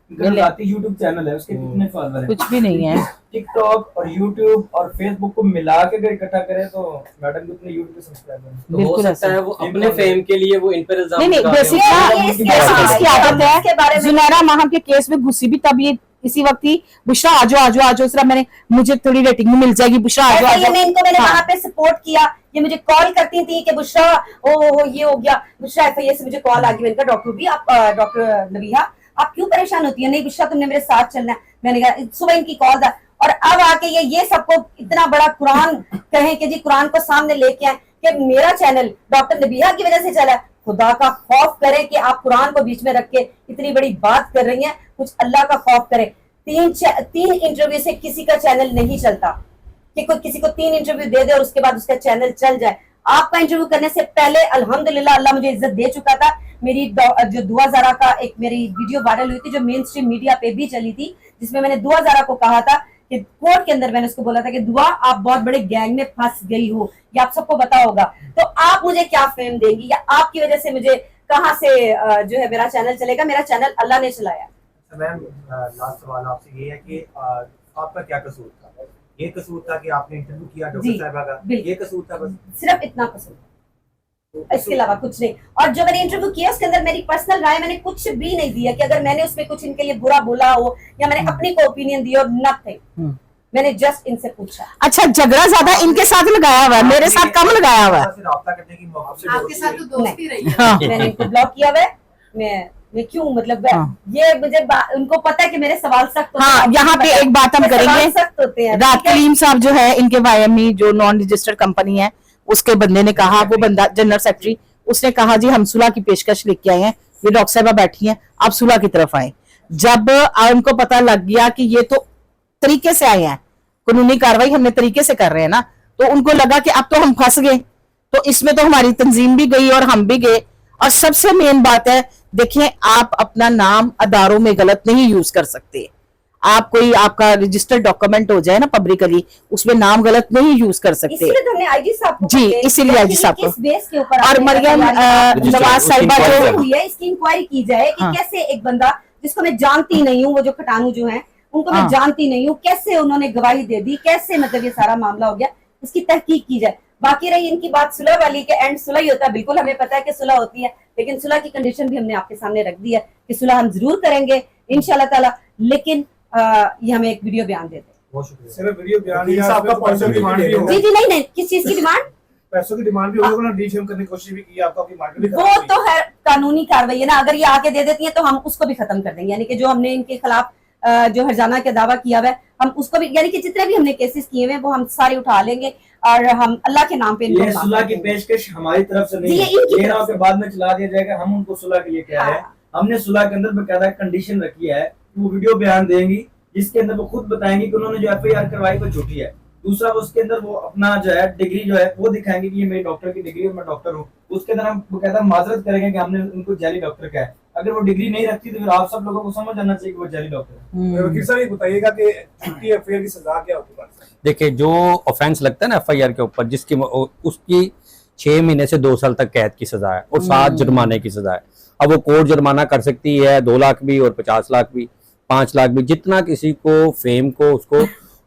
ان کا ذاتی یوٹیوب چینل ہے, اس کے کتنے فالوور ہیں؟ کچھ بھی نہیں ہے. ٹک ٹاک اور یوٹیوب اور فیس بک کو ملا کے اگر اکٹھا کرے تو میڈم کتنے یوٹیوب کے سبسکرائبر ہیں؟ تو ہو سکتا ہے وہ اپنے فیم کے لیے وہ ان پر الزام نہیں لگا رہے ہوں. بیسک اس کی عادت ہے. زنیرہ ماہم کے کیس میں گھسی بھی تب یہ اسی وقت ہی, بشرا آجو آجو آجو, اس طرح میں نے, مجھے تھوڑی ریٹنگ مل جائے گی, بشرا آجو آجو. میں ان کو میں نے وہاں پہ سپورٹ کیا, یہ مجھے کال کرتی تھی کہ بشرا یہ ہو گیا, بشرا ایف آئی اے سے مجھے کال آ گئی. میں نے کہا ڈاکٹر بھی آپ, ڈاکٹر نبیہ آپ کیوں پریشان ہوتی ہیں؟ نہیں بشرا تم نے میرے ساتھ چلنا ہے. میں نے کہا صبح ان کی کال تھا, اور اب آ کے یہ سب کو اتنا بڑا قرآن کہیں کہ جی قرآن کو سامنے لے کے آئیں کہ میرا چینل ڈاکٹر نبیہ کی وجہ سے چلا ہے. خدا کا خوف کرے کہ آپ قرآن کو بیچ میں رکھ کے اتنی بڑی بات کر رہی ہیں. کچھ اللہ کا خوف کرے. تین انٹرویو سے کسی کا چینل نہیں چلتا کہ کوئی کسی کو 3 انٹرویو دے دے اور اس کے بعد اس کا چینل چل جائے. آپ کا انٹرویو کرنے سے پہلے الحمدللہ اللہ مجھے عزت دے چکا تھا. میری جو دعا زارا کا ایک میری ویڈیو وائرل ہوئی تھی جو مین اسٹریم میڈیا پہ بھی چلی تھی, جس میں نے دعا زارا کو کہا تھا کہ کورٹ کے اندر میں نے اس کو بولا تھا کہ دعا آپ بہت بڑے گینگ میں پھنس گئی ہو, یہ آپ سب کو پتا ہوگا, تو آپ مجھے کیا فیم دیں گی, یا آپ کی وجہ سے مجھے کہاں سے جو ہے میرا چینل چلے گا؟ میرا چینل اللہ نے چلایا. میم لاسٹ سوال آپ سے یہ ہے کہ آپ کا کیا قصور تھا؟ یہ قصور تھا کہ آپ نے انٹرویو کیا ڈاکٹر صاحبہ کا, یہ قصور تھا بس؟ صرف اتنا قصور, اس کے علاوہ کچھ نہیں. اور جو میں نے انٹرویو کیا اس کے اندر میری پرسنل رائے میں نے کچھ بھی نہیں دیا کہ اگر میں نے اس میں کچھ ان کے لیے برا بولا ہو یا میں نے اپنی کو اوپینین دی, اور نتھنگ. میں نے جسٹ ان سے پوچھا. اچھا جھگڑا زیادہ ان کے ساتھ لگایا ہوا ہے, میرے ساتھ کم لگایا ہوا ہے. رابطہ کرنے کی موقع آپ کے ساتھ تو دوست ہی رہی ہے. میں نے ان کو بلاک کیا ہوا ہے. میں کیوں مطلب یہ مجھے ان کو پتا ہے کہ میرے سوال سخت ہوتے ہیں. ہاں یہاں پہ ایک بات ہم کریں گے. سخت ہوتے ہیں. رات کلیم صاحب جو ہے ان کے YME جو نان رجسٹرڈ کمپنی ہے, اس کے بندے نے کہا, وہ بندہ جنرل سیکرٹری, اس نے کہا جی ہم صلح کی پیشکش لے کے آئے ہیں, یہ ڈاکٹر صاحبہ بیٹھی ہیں, آپ صلح کی طرف آئیں. جب ان کو پتا لگ گیا کہ یہ تو طریقے سے آئے ہیں, قانونی کاروائی ہم نے طریقے سے کر رہے ہیں نا, تو ان کو لگا کہ اب تو ہم پھنس گئے. تو اس میں تو ہماری تنظیم بھی گئی اور ہم بھی گئے. اور سب سے مین بات ہے, دیکھیں آپ اپنا نام اداروں میں غلط نہیں یوز کر سکتے. آپ کوئی آپ کا رجسٹرڈ ڈاکومنٹ ہو جائے نا پبلکلی, اس میں نام غلط نہیں یوز کر سکتے. اسی لیے تو ہم نے آئی جی صاحب کو, جی اسی لیے آئی جی صاحب کو, اس بیس کے اوپر اور مریم نواز صاحبہ جو ہوئی ہے اس کی انکوائری کی جائے کہ کیسے ایک بندہ جس کو میں جانتی نہیں ہوں, وہ جو کھٹانو جو ہیں ان کو میں جانتی نہیں ہوں, کیسے انہوں نے گواہی دے دی, کیسے مطلب یہ سارا معاملہ ہو گیا, اس کی تحقیق کی جائے. باقی رہی ان کی بات صلح والی کہ اینڈ صلح ہی ہوتا ہے, بالکل ہمیں پتا ہے کہ صلح ہوتی ہے, لیکن صلح کی کنڈیشن بھی ہم نے آپ کے سامنے رکھ دی ہے کہ صلح ہم ضرور کریں گے انشاءاللہ تعالی, لیکن یہ ہمیں ایک ویڈیو بیان دے دیں. بہت شکریہ. صرف ویڈیو بیان ہی آپ کا پیسوں کی ڈیمانڈ بھی ہوگی. جی نہیں, کس چیز کی ڈیمانڈ؟ پیسوں کی ڈیمانڈ بھی ہوگی. نا ڈی شیم کرنے کی کوشش بھی کی, آپ کو اپنی مارکیٹ بھی وہ تو ہے قانونی کاروائی ہے نا, اگر یہ آ کے دے دیتی ہیں تو ہم اس کو بھی ختم کر دیں گے. یعنی کہ جو ہم نے ان کے خلاف جو ہرجانہ کا دعویٰ کیا ہوا ہے, ہم اس کو بھی, یعنی کہ جتنے بھی ہم نے کیسز کیے ہوئے وہ ہم سارے اٹھا لیں گے, اور ہم اللہ کے نام پہ ان کو یہ صلح کی پیشکش ہماری طرف سے نہیں ہے, کے بعد میں چلا دیا جائے گا. ہم ان کو صلح کے لیے کہہ رہے ہیں, ہم نے صلح کے اندر باقاعدہ کنڈیشن رکھی ہے, وہ ویڈیو بیان دیں گی جس کے اندر وہ خود بتائیں گے کہ انہوں نے جو FIR کروائی وہ جھوٹی ہے. دوسرا اس کے اندر وہ اپنا جو ہے ڈگری جو ہے وہ دکھائیں گے کہ یہ میری ڈاکٹر کی ڈگری ہے, میں ڈاکٹر ہوں. اس کے اندر ہم باقاعدہ معذرت کریں گے کہ ہم نے ان کو جعلی ڈاکٹر کہا ہے. اگر وہ ڈگری نہیں رکھتی تو پھر آپ سب لوگوں کو سمجھ جانا چاہیے کہ وہ جعلی ڈاکٹر ہے. وکیل صاحب یہ بتائیے گا کہ جھوٹی FIR کی سزا کیا ہوتی ہے؟ دیکھیں جو آفینس لگتا ہے نا FIR کے اوپر, جس کی اس کی 6 مہینے سے 2 سال تک قید کی سزا ہے اور 7 جرمانے کی سزا ہے. اب وہ کورٹ جرمانہ کر سکتی ہے 2 لاکھ بھی اور 50 لاکھ بھی 5 لاکھ بھی, جتنا کسی کو فیم کو اس کو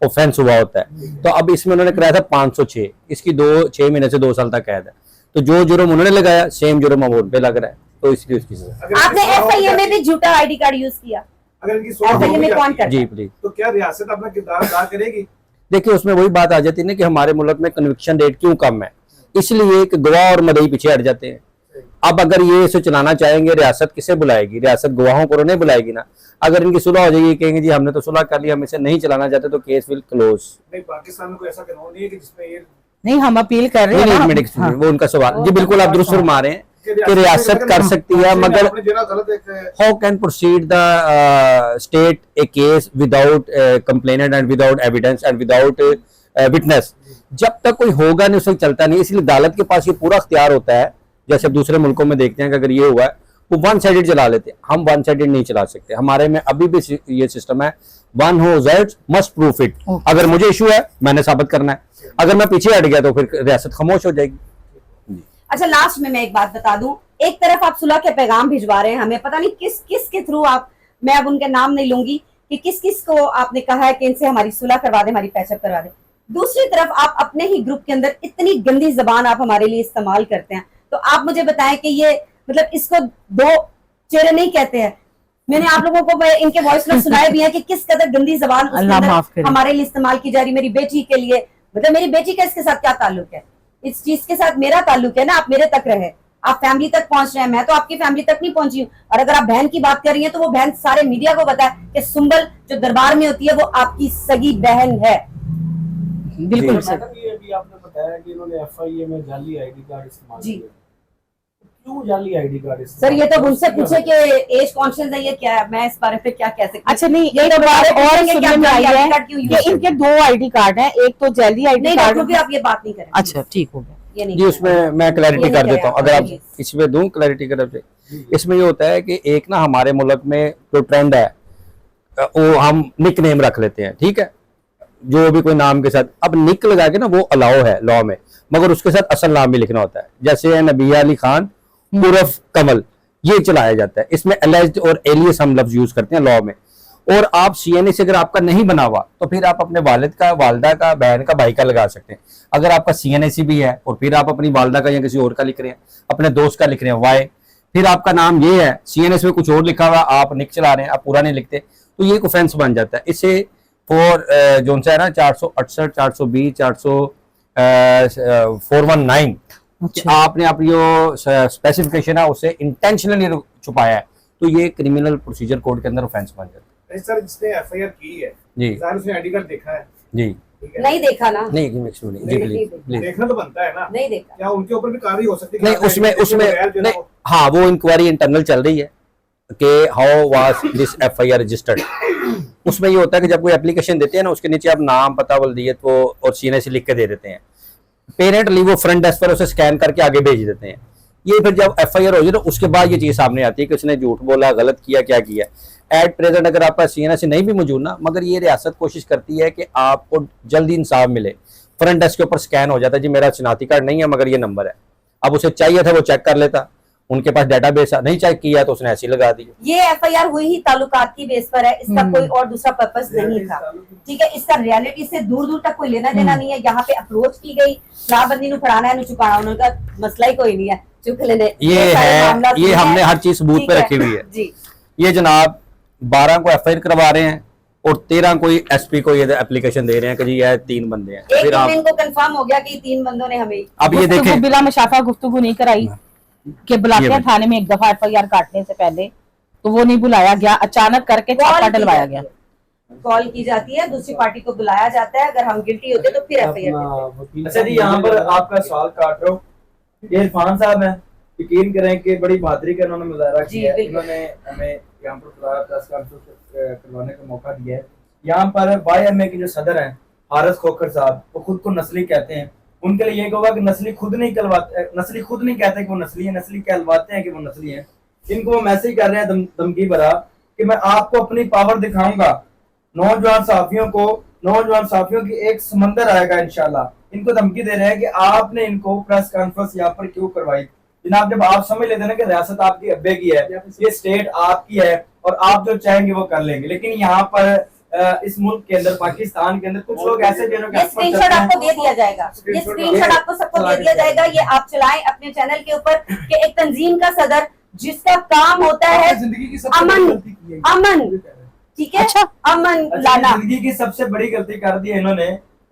اوفینس ہوا ہوتا ہے. تو اب اس میں انہوں نے کرایا تھا 506, اس کی 6 مہینے سے 2 سال تک قید ہے. تو جو جرم انہوں نے لگایا سیم جرم اب ان پہ لگ رہا ہے, تو اس لیے اس کی سزا. آپ نے FIA میں بھی جھوٹا ID کارڈ یوز کیا, اگر ان کی FIA میں کون کرتا ہے؟ جی پلیز. تو क्या रियासत अपना किरदार अदा करेगी? देखिए उसमें वही बात आ जाती है ना कि हमारे मुल्क में कन्विक्शन रेट क्यों कम है, इसलिए कि गवाह और मदई पीछे हट जाते हैं। अब अगर ये इसे चलाना चाहेंगे, रियासत किसे बुलाएगी? रियासत गवाहों को नहीं बुलाएगी ना। अगर इनकी सुलह हो जाएगी, कहेंगे जी हमने तो सुलह कर लिया, हम इसे नहीं चलाना चाहते, तो केस विल क्लोज। नहीं, पाकिस्तान में कोई ऐसा कानून नहीं है कि जिसमें ये नहीं, हम अपील कर रहे हैं नहीं, ना। एक मिनट, हाँ। वो उनका सवाल जी, बिल्कुल आप दुरुस्त फरमा रहे हैं कि रियासत कर सकती है, मगर how can proceed the state A case without complainant and without evidence and without witness? जब तक कोई होगा नहीं उस वक्त चलता नहीं। इसलिए अदालत के पास ये पूरा अख्तियार होता है, जैसे दूसरे मुल्कों में देखते हैं कि अगर ये हुआ है वो वन साइडेड चला लेते हैं, हम वन साइडेड नहीं चला सकते। हमारे में अभी भी ये सिस्टम है, one who observes must proof it. अगर मुझे इशू है मैंने साबित करना है, अगर मैं पीछे हट गया तो फिर रियासत खामोश हो जाएगी। अच्छा, लास्ट में मैं एक बात बता दूं, एक तरफ आप सुलह के पैगाम भिजवा रहे हैं हमें, पता नहीं किस किस के थ्रू आप, मैं अब उनके नाम नहीं लूंगी कि किस किस को आपने कहा है कि इनसे हमारी सुलह करवा दे, हमारी पैचअप करवा दे। दूसरी तरफ आप अपने ही ग्रुप के अंदर इतनी गंदी जबान आप हमारे लिए इस्तेमाल करते हैं, तो आप मुझे बताएं कि ये मतलब इसको दो चेहरे नहीं कहते हैं। मैंने आप लोगों को इनके वॉइस नोट सुनाए भी हैं कि किस कदर गंदी जबान हमारे लिए इस्तेमाल की जा रही, मेरी बेटी के लिए। मतलब मेरी बेटी का इसके साथ क्या ताल्लुक है? इस चीज के साथ मेरा ताल्लुक है ना, आप मेरे तक रहे, आप फैमिली तक पहुंच रहे हैं, मैं तो आपकी फैमिली तक नहीं पहुंची हूँ। और अगर आप बहन की बात कर रही हैं तो वो बहन सारे मीडिया को बताए कि सुंबल जो दरबार में होती है वो आपकी सगी बहन है। बिल्कुल मैडम, ये अभी आपने बताया कि इन्होंने एफआईए में जाली आईडी कार्ड इस्तेमाल जी। किया, क्यों जाली आईडी कार्ड सर ये तो उनसे पूछे कि एज कॉन्शियस है, ये क्या है, मैं इस बारे में क्या कह सकती हूँ। अच्छा नहीं, ये एक तो बात बात और है सुनने में आई है कि इनके 2 आईडी कार्ड हैं, एक तो जैली आईडी नहीं कार्ड। डॉक्टर भी आप ये बात नहीं करें। अच्छा ठीक हो गया। ये नहीं जी उसमें मैं क्लैरिटी ये कर नहीं देता हूँ, करें अगर आप, आप इसमें दूं क्लैरिटी कर दे। इसमें ये होता है कि एक ना हमारे मुल्क में जो ट्रेंड है वो हम निक नेम रख लेते हैं, ठीक है, जो भी कोई नाम के साथ। अब निक लगा के ना वो अलाउ है लॉ में, मगर उसके साथ असल नाम भी लिखना होता है। जैसे नबिया अली खान उर्फ कमल, ये चलाया जाता है। इसमें एलिज्ड और एलियस हम लफ्ज यूज करते हैं लॉ में। और आप सीएनए से अगर आपका नहीं बना हुआ तो फिर आप अपने वालिद का, वालदा का, बहन का, भाई का लगा सकते हैं। अगर आपका सीएनएसी भी है और फिर आप अपनी वालदा का या किसी और का लिख रहे हैं, अपने दोस्त का लिख रहे हैं वाई, फिर आपका नाम ये है, सीएनएस में कुछ और लिखा हुआ, आप निक चला रहे हैं, आप पूरा नहीं लिखते, तो ये एक ऑफेंस बन जाता है। इससे फॉर जो सा है ना 468, 420, 419 आपने अपनी जो स्पेसिफिकेशन है उसे इंटेंशनली छुपाया है, तो ये क्रिमिनल प्रोसीजर कोड के अंदर ऑफेंस बन जाता है। सर जिसने एफआईआर की है जी, सर उसने आईडी कार्ड देखा है? जी नहीं देखा ना, नहीं जी प्लीज देखना तो बनता है ना, नहीं देखा। क्या उनके ऊपर भी कार्रवाई हो सकती है? नहीं उसमें नहीं, हाँ वो इंक्वायरी इंटरनल चल रही है कि how was this FIR registered. उसमें ये होता है कि जब कोई एप्लीकेशन देते हैं ना उसके नीचे आप नाम, पता, वल्दियत वो और सीएनएसी लिख के दे देते हैं। पेरेंटली वो फ्रंट डेस्क पर उसे स्कैन करके आगे भेज देते हैं। ये फिर जब एफआईआर हो जाए तो उसके बाद ये चीज सामने आती है कि उसने झूठ बोला, गलत किया, क्या किया। एट प्रेजेंट अगर आपका सीएनएसी नहीं भी मौजूद ना, मगर ये रियासत कोशिश करती है कि आपको जल्दी इंसाफ मिले। फ्रंट डेस्क के ऊपर स्कैन हो जाता है, जी मेरा शनाख्ती कार्ड नहीं है मगर ये नंबर है। अब उसे चाहिए था वो चेक कर लेता, उनके पास डेटाबेस नहीं चेक किया तो उसने ऐसी लगा दी। ये एफआईआर हुई ही ताल्लुकात की बेस पर है, इसका कोई और दूसरा पर्पस नहीं था, ठीक है। इसका रियलिटी से दूर दूर तक कोई लेना देना नहीं है। यहाँ पे अप्रोच की गई, शराबबंदी फड़ाना है, छुपाना, उनका मसला ही कोई नहीं है, चुप लेने। ये है, ये हमने हर चीज सबूत पे रखी हुई है जी। ये जनाब 12 को एफआईआर करवा रहे हैं और 13 को एसपी को ये एप्लीकेशन दे रहे हैं कि जी ये 3 बंदे हैं। एक दिन में इनको कंफर्म हो गया कि 3 बंदों ने हमें, अब ये देखें बिला मुशाफा गुफ्तगू नहीं कराई कि बुलाते हैं थाने में एक दफा एफआईआर काटने से पहले, तो वो नहीं बुलाया गया, अचानक करके छापा डलवाया गया। कॉल की जाती है, दूसरी पार्टी को बुलाया जाता है, अगर हम गिल्टी होते तो फिर एफआईआर। अच्छा जी, यहाँ पर आपका सवाल काट रहा हूँ। ये इरफान साहब हैं, यकीन करें कि बड़ी बहादुरी का उन्होंने मुजाहरा किया है। इन्होंने हमें यहाँ पर प्रेस कॉन्फ्रेंस करवाने का मौका दिया है। यहाँ पर YMA के जो सदर हैं हारिस खोखर साहब, वो खुद को नस्ली कहते हैं। उनके लिए ये होगा कि नस्ली खुद नहीं कहते कि वो नस्ली है, नस्ली कहलवाते हैं कि वो नस्ली है। इनको वो मैसेज कर रहे हैं धमकी भरा कि मैं आपको अपनी पावर दिखाऊंगा, नौजवान साफियों की एक समंदर आएगा इंशाल्लाह। इनको धमकी दे रहे हैं कि आपने इनको प्रेस कॉन्फ्रेंस यहाँ पर क्यों करवाई। जनाब जब आप समझ लेते हैं ना कि रियासत आपकी अब्बे की है, ये स्टेट आपकी है और आप जो चाहेंगे वो कर लेंगे, लेकिन यहाँ पर इस मुल्क के अंदर, पाकिस्तान के अंदर कुछ लोग ऐसे ये स्क्रीनशॉट आपको दे दिया जाएगा, ये स्क्रीनशॉट आपको सबको दे दिया जाएगा। ये आप चलाएं अपने चैनल के ऊपर कि एक तंजीम का सदर जिसका काम होता है जिंदगी की अमन, ठीक है। अच्छा। अमन अच्छा, लाना। जिंदगी की सबसे बड़ी गलती कर दी है इन्होंने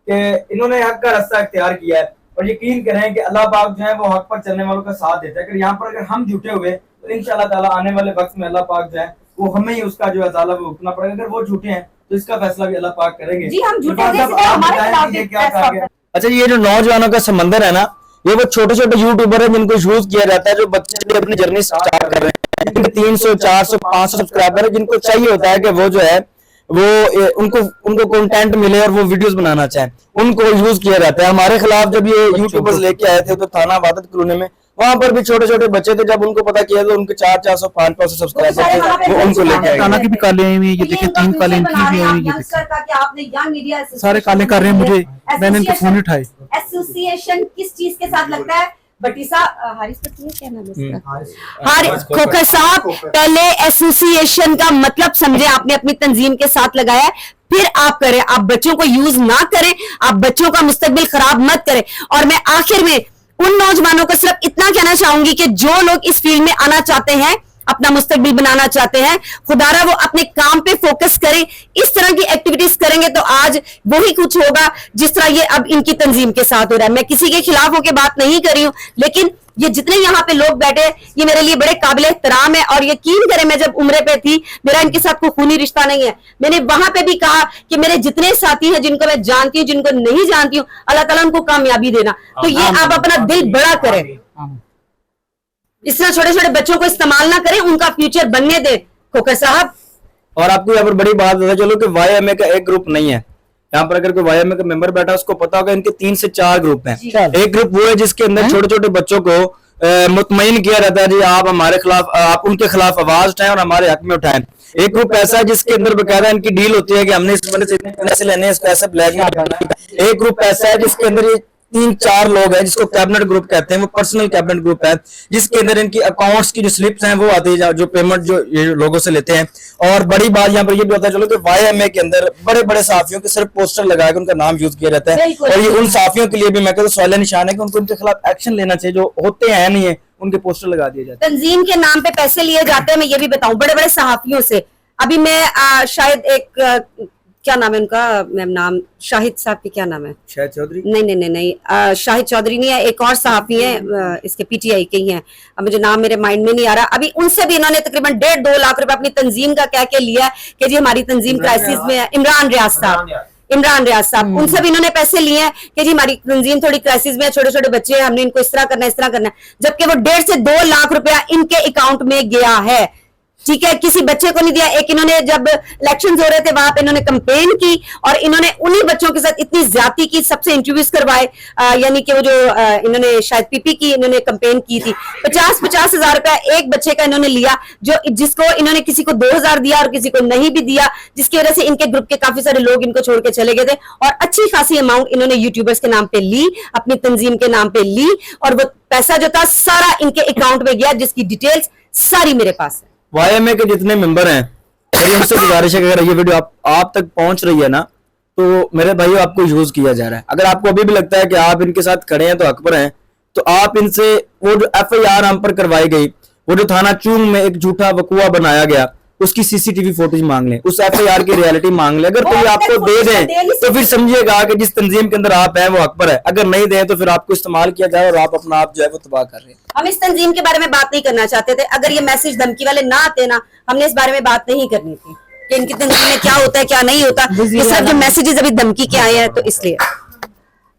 कि इन्होंने हक का रास्ता इख्तियार किया है, और यकीन करें कि अल्लाह पाक जो है वो हक पर चलने वालों का साथ देता है। अगर यहाँ पर अगर हम जुटे हुए तो इंशाअल्लाह ताला आने वाले वक्त में अल्लाह पाक जो है वो हमें ही उसका जो अजाला वो उठना पड़ेगा। अगर वो झूठे हैं तो इसका फैसला भी अल्लाह पाक करेंगे। जी, हम झूठे इरफान थे, साहब, इसलिए आप हमारे बताएं खिलाफ कि ये भी क्या कहा गया? अच्छा, ये जो नौजवानों का समंदर है ना, ये वो छोटे छोटे यूट्यूबर हैं जिनको यूज किया जाता है, जो बच्चे भी अपनी जर्नी स्टार्ट कर रहे हैं, जिनके 300 400 500 सब्सक्राइबर है, जिनको चाहिए होता है कि वो जो है वो उनको कंटेंट मिले और वो वीडियोस बनाना चाहें, उनको यूज किया जाता है। हमारे खिलाफ जब ये यूट्यूबर्स लेके आए थे तो थाना वादत कॉलोनी में, वहां पर भी छोटे छोटे बच्चे थे, जब उनको पता किया तो उनके 400 500 सब्सक्राइबर थे, वो उनको लेके आए। ताना की भी काले हैं, ये देखें 3 काले इनकी भी हैं, ये देखें सारे काले कर रहे हैं मुझे, मैंने इनके फोन उठाए। एसोसिएशन किस चीज के साथ लगता है? बटीसा हारिस पट्टी क्या नाम है इसका? हारिस खोखर साहब, पहले एसोसिएशन का मतलब समझे आपने, अपनी तंजीम के साथ लगाया है, फिर आप करें। आप बच्चों को यूज ना करें, आप बच्चों का मुस्तकबिल खराब मत करें। और मैं आखिर में उन नौजवानों को सिर्फ इतना कहना चाहूंगी कि जो लोग इस फील्ड में आना चाहते हैं, अपना मुस्तकबिल बनाना चाहते हैं, खुदारा वो अपने काम पे फोकस करें। इस तरह की एक्टिविटीज करेंगे तो आज वही कुछ होगा जिस तरह ये अब इनकी तंजीम के साथ हो रहा है। मैं किसी के खिलाफ होकर बात नहीं कर रही हूं, लेकिन ये जितने यहाँ पे लोग बैठे, ये मेरे लिए बड़े काबिल एहतराम है। और यकीन करें, मैं जब उम्रे पे थी, मेरा इनके साथ कोई खूनी रिश्ता नहीं है। मैंने वहां पे भी कहा कि मेरे जितने साथी हैं, जिनको मैं जानती हूँ, जिनको नहीं जानती हूँ, अल्लाह ताला उनको कामयाबी देना। तो ये आप अपना दिल बड़ा करें, इस तरह छोटे छोटे बच्चों को इस्तेमाल ना करें, उनका फ्यूचर बनने दें खोखर साहब। और आपको यहाँ पर बड़ी बात बता चलो कि YMA का एक ग्रुप नहीं है। यहाँ पर अगर कोई YMA का मेंबर बैठा उसको पता होगा इनके 3 से 4 ग्रुप हैं। एक ग्रुप वो है जिसके अंदर छोटे छोटे बच्चों को मुतमईन किया रहता है, जी आप हमारे खिलाफ, आप उनके खिलाफ आवाज उठाएं और हमारे हक में उठाएं। एक ग्रुप ऐसा है जिसके अंदर बकायदा इनकी डील होती है कि हमने इस बंदे से इतने पैसे लेने हैं, इसको ऐसे ब्लैकमेल करना है। एक ग्रुप ऐसा है जिसके अंदर ये 3-4 लोग हैं जिसको कैबिनेट ग्रुप कहते हैं, वो पर्सनल कैबिनेट ग्रुप है, जिसके अंदर इनकी अकाउंट्स की जो स्लिप्स हैं वो आती है, जो पेमेंट जो ये लोगों से लेते हैं। और बड़ी बात यहाँ पर ये भी होता है चलो कि YMA के अंदर बड़े बड़े साफियों के सिर्फ पोस्टर लगा के उनका नाम यूज किया जाता है, और ये उन साफियों के लिए भी मैं कहता हूँ सवाल निशान है कि उनको उनके खिलाफ एक्शन लेना चाहिए, जो होते हैं नहीं है उनके पोस्टर लगा दिए जाते हैं। तंजीम के नाम पे पैसे लिए जाते हैं। मैं ये भी बताऊं, बड़े बड़े सहाफियों से, अभी मैं शायद एक क्या नाम है उनका, मैम नाम शाहिद साहब की क्या नाम है, शाहिद चौधरी, नहीं, शाहिद चौधरी नहीं है, एक और सहाफी है, इसके PTI के ही हैं, अब मुझे नाम मेरे माइंड में नहीं आ रहा। अभी उनसे भी इन्होंने तकरीबन 1.5-2 लाख रुपए अपनी तंजीम का कह के लिया कि जी हमारी तंजीम क्राइसिस में है। इमरान रियाज साहब, उनसे भी इन्होंने पैसे लिए हैं कि जी हमारी तंजीम थोड़ी क्राइसिस में है, छोटे छोटे बच्चे हैं, हमने इनको इस तरह करना है, जबकि वो 1.5 से 2 लाख रुपया इनके अकाउंट में गया है। ठीक है, किसी बच्चे को नहीं दिया। एक इन्होंने जब इलेक्शंस हो रहे थे वहां पे इन्होंने कैंपेन की और इन्होंने उन्हीं बच्चों के साथ इतनी ज्यादती की, सबसे इंटरव्यूज करवाए, यानी कि वो जो इन्होंने शायद PP की इन्होंने कैंपेन की थी। 50-50 हजार रुपया एक बच्चे का इन्होंने लिया, जो जिसको इन्होंने किसी को 2000 दिया और किसी को नहीं भी दिया, जिसकी वजह से इनके ग्रुप के काफी सारे लोग इनको छोड़ के चले गए थे। और अच्छी खासी अमाउंट इन्होंने यूट्यूबर्स के नाम पे ली, अपनी तंजीम के नाम पे ली, और वो पैसा जो था सारा इनके अकाउंट में गया, जिसकी डिटेल्स सारी मेरे पास है। YMA के जितने मेंबर हैं, मेरी उनसे गुजारिश है कि अगर ये वीडियो आप तक पहुंच रही है ना, तो मेरे भाइयों आपको यूज किया जा रहा है। अगर आपको अभी भी लगता है कि आप इनके साथ खड़े हैं तो हक पर हैं, तो आप इनसे वो जो FIR हम पर करवाई गई, वो जो थाना चूंग में एक झूठा वकुआ बनाया गया, उसकी CCTV फुटेज मांग लें, उस FIR की रियलिटी मांग लें। अगर कोई आपको दे दें तो फिर समझिएगा कि जिस तंजीम के अंदर आप हैं वो हक पर है। अगर नहीं दें तो फिर आपको इस्तेमाल किया जाए और आप अपना आप जो है वो तबाह कर रहे हैं। हम इस तंजीम के बारे में बात नहीं करना चाहते थे। अगर ये मैसेज धमकी वाले ना आते ना, हमने इस बारे में बात नहीं करनी थी कि इनकी तंजीम में क्या होता है क्या नहीं होता। ये सब जो मैसेजेस अभी धमकी के आए हैं, तो इसलिए।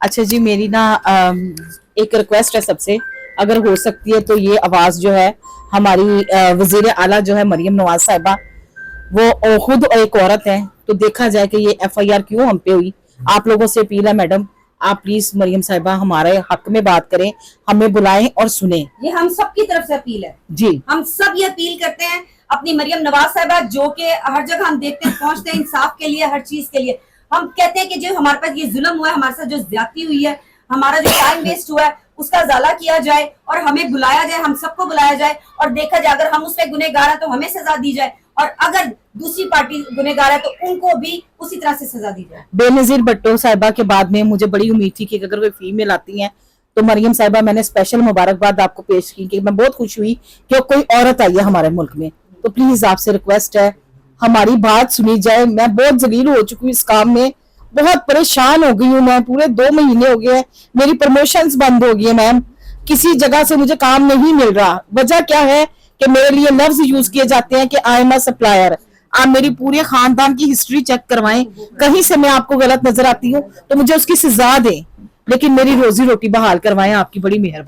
अच्छा जी, मेरी ना एक रिक्वेस्ट है सबसे, अगर हो सकती है तो ये आवाज जो है हमारी वजीर आला जो है मरियम नवाज साहिबा, वो खुद एक औरत है, तो देखा जाए कि ये FIR क्यों हम पे हुई। आप लोगों से अपील है मैडम, आप प्लीज मरियम साहिबा हमारे हक में बात करें, हमें बुलाएं और सुने। ये हम सब की तरफ से अपील है जी, हम सब ये अपील करते हैं अपनी मरियम नवाज साहिबा, जो कि हर जगह हम देखते हैं पहुंचते हैं इंसाफ के लिए, हर चीज के लिए। हम कहते हैं कि जो हमारे पास ये जुल्म हुआ है, हमारे साथ जो ज्यादती हुई है, हमारा जो टाइम वेस्ट हुआ है, उसका ज़ाला किया जाए और हमें बुलाया जाए, हम सबको बुलाया जाए और देखा जाए अगर हम उसमें गुनहगार हैं तो हमें सजा दी जाए, और अगर दूसरी पार्टी गुनहगार है तो उनको भी उसी तरह से सजा दी जाए। बेनजीर भट्टो साहिबा के बाद में मुझे बड़ी उम्मीद थी कि अगर कोई फीमेल आती हैं तो मरियम साहिबा, मैंने स्पेशल मुबारकबाद आपको पेश की कि मैं बहुत खुश हुई कि कोई औरत आई है हमारे मुल्क में। तो प्लीज आपसे रिक्वेस्ट है, हमारी बात सुनी जाए। मैं बहुत जलील हो चुकी हूँ इस काम में, बहुत परेशान हो गई हूँ मैं, पूरे 2 महीने हो गए हैं, मेरी प्रमोशंस बंद हो गई है मैम, किसी जगह से मुझे काम नहीं मिल रहा। वजह क्या है कि मेरे लिए लफ्ज यूज किए जाते हैं कि आई एम अ सप्लायर। आप मेरी पूरे खानदान की हिस्ट्री चेक करवाएं, कहीं से मैं आपको गलत नजर आती हूँ तो मुझे उसकी सजा दें, लेकिन मेरी रोजी रोटी बहाल करवाएं, आपकी बड़ी मेहरबानी।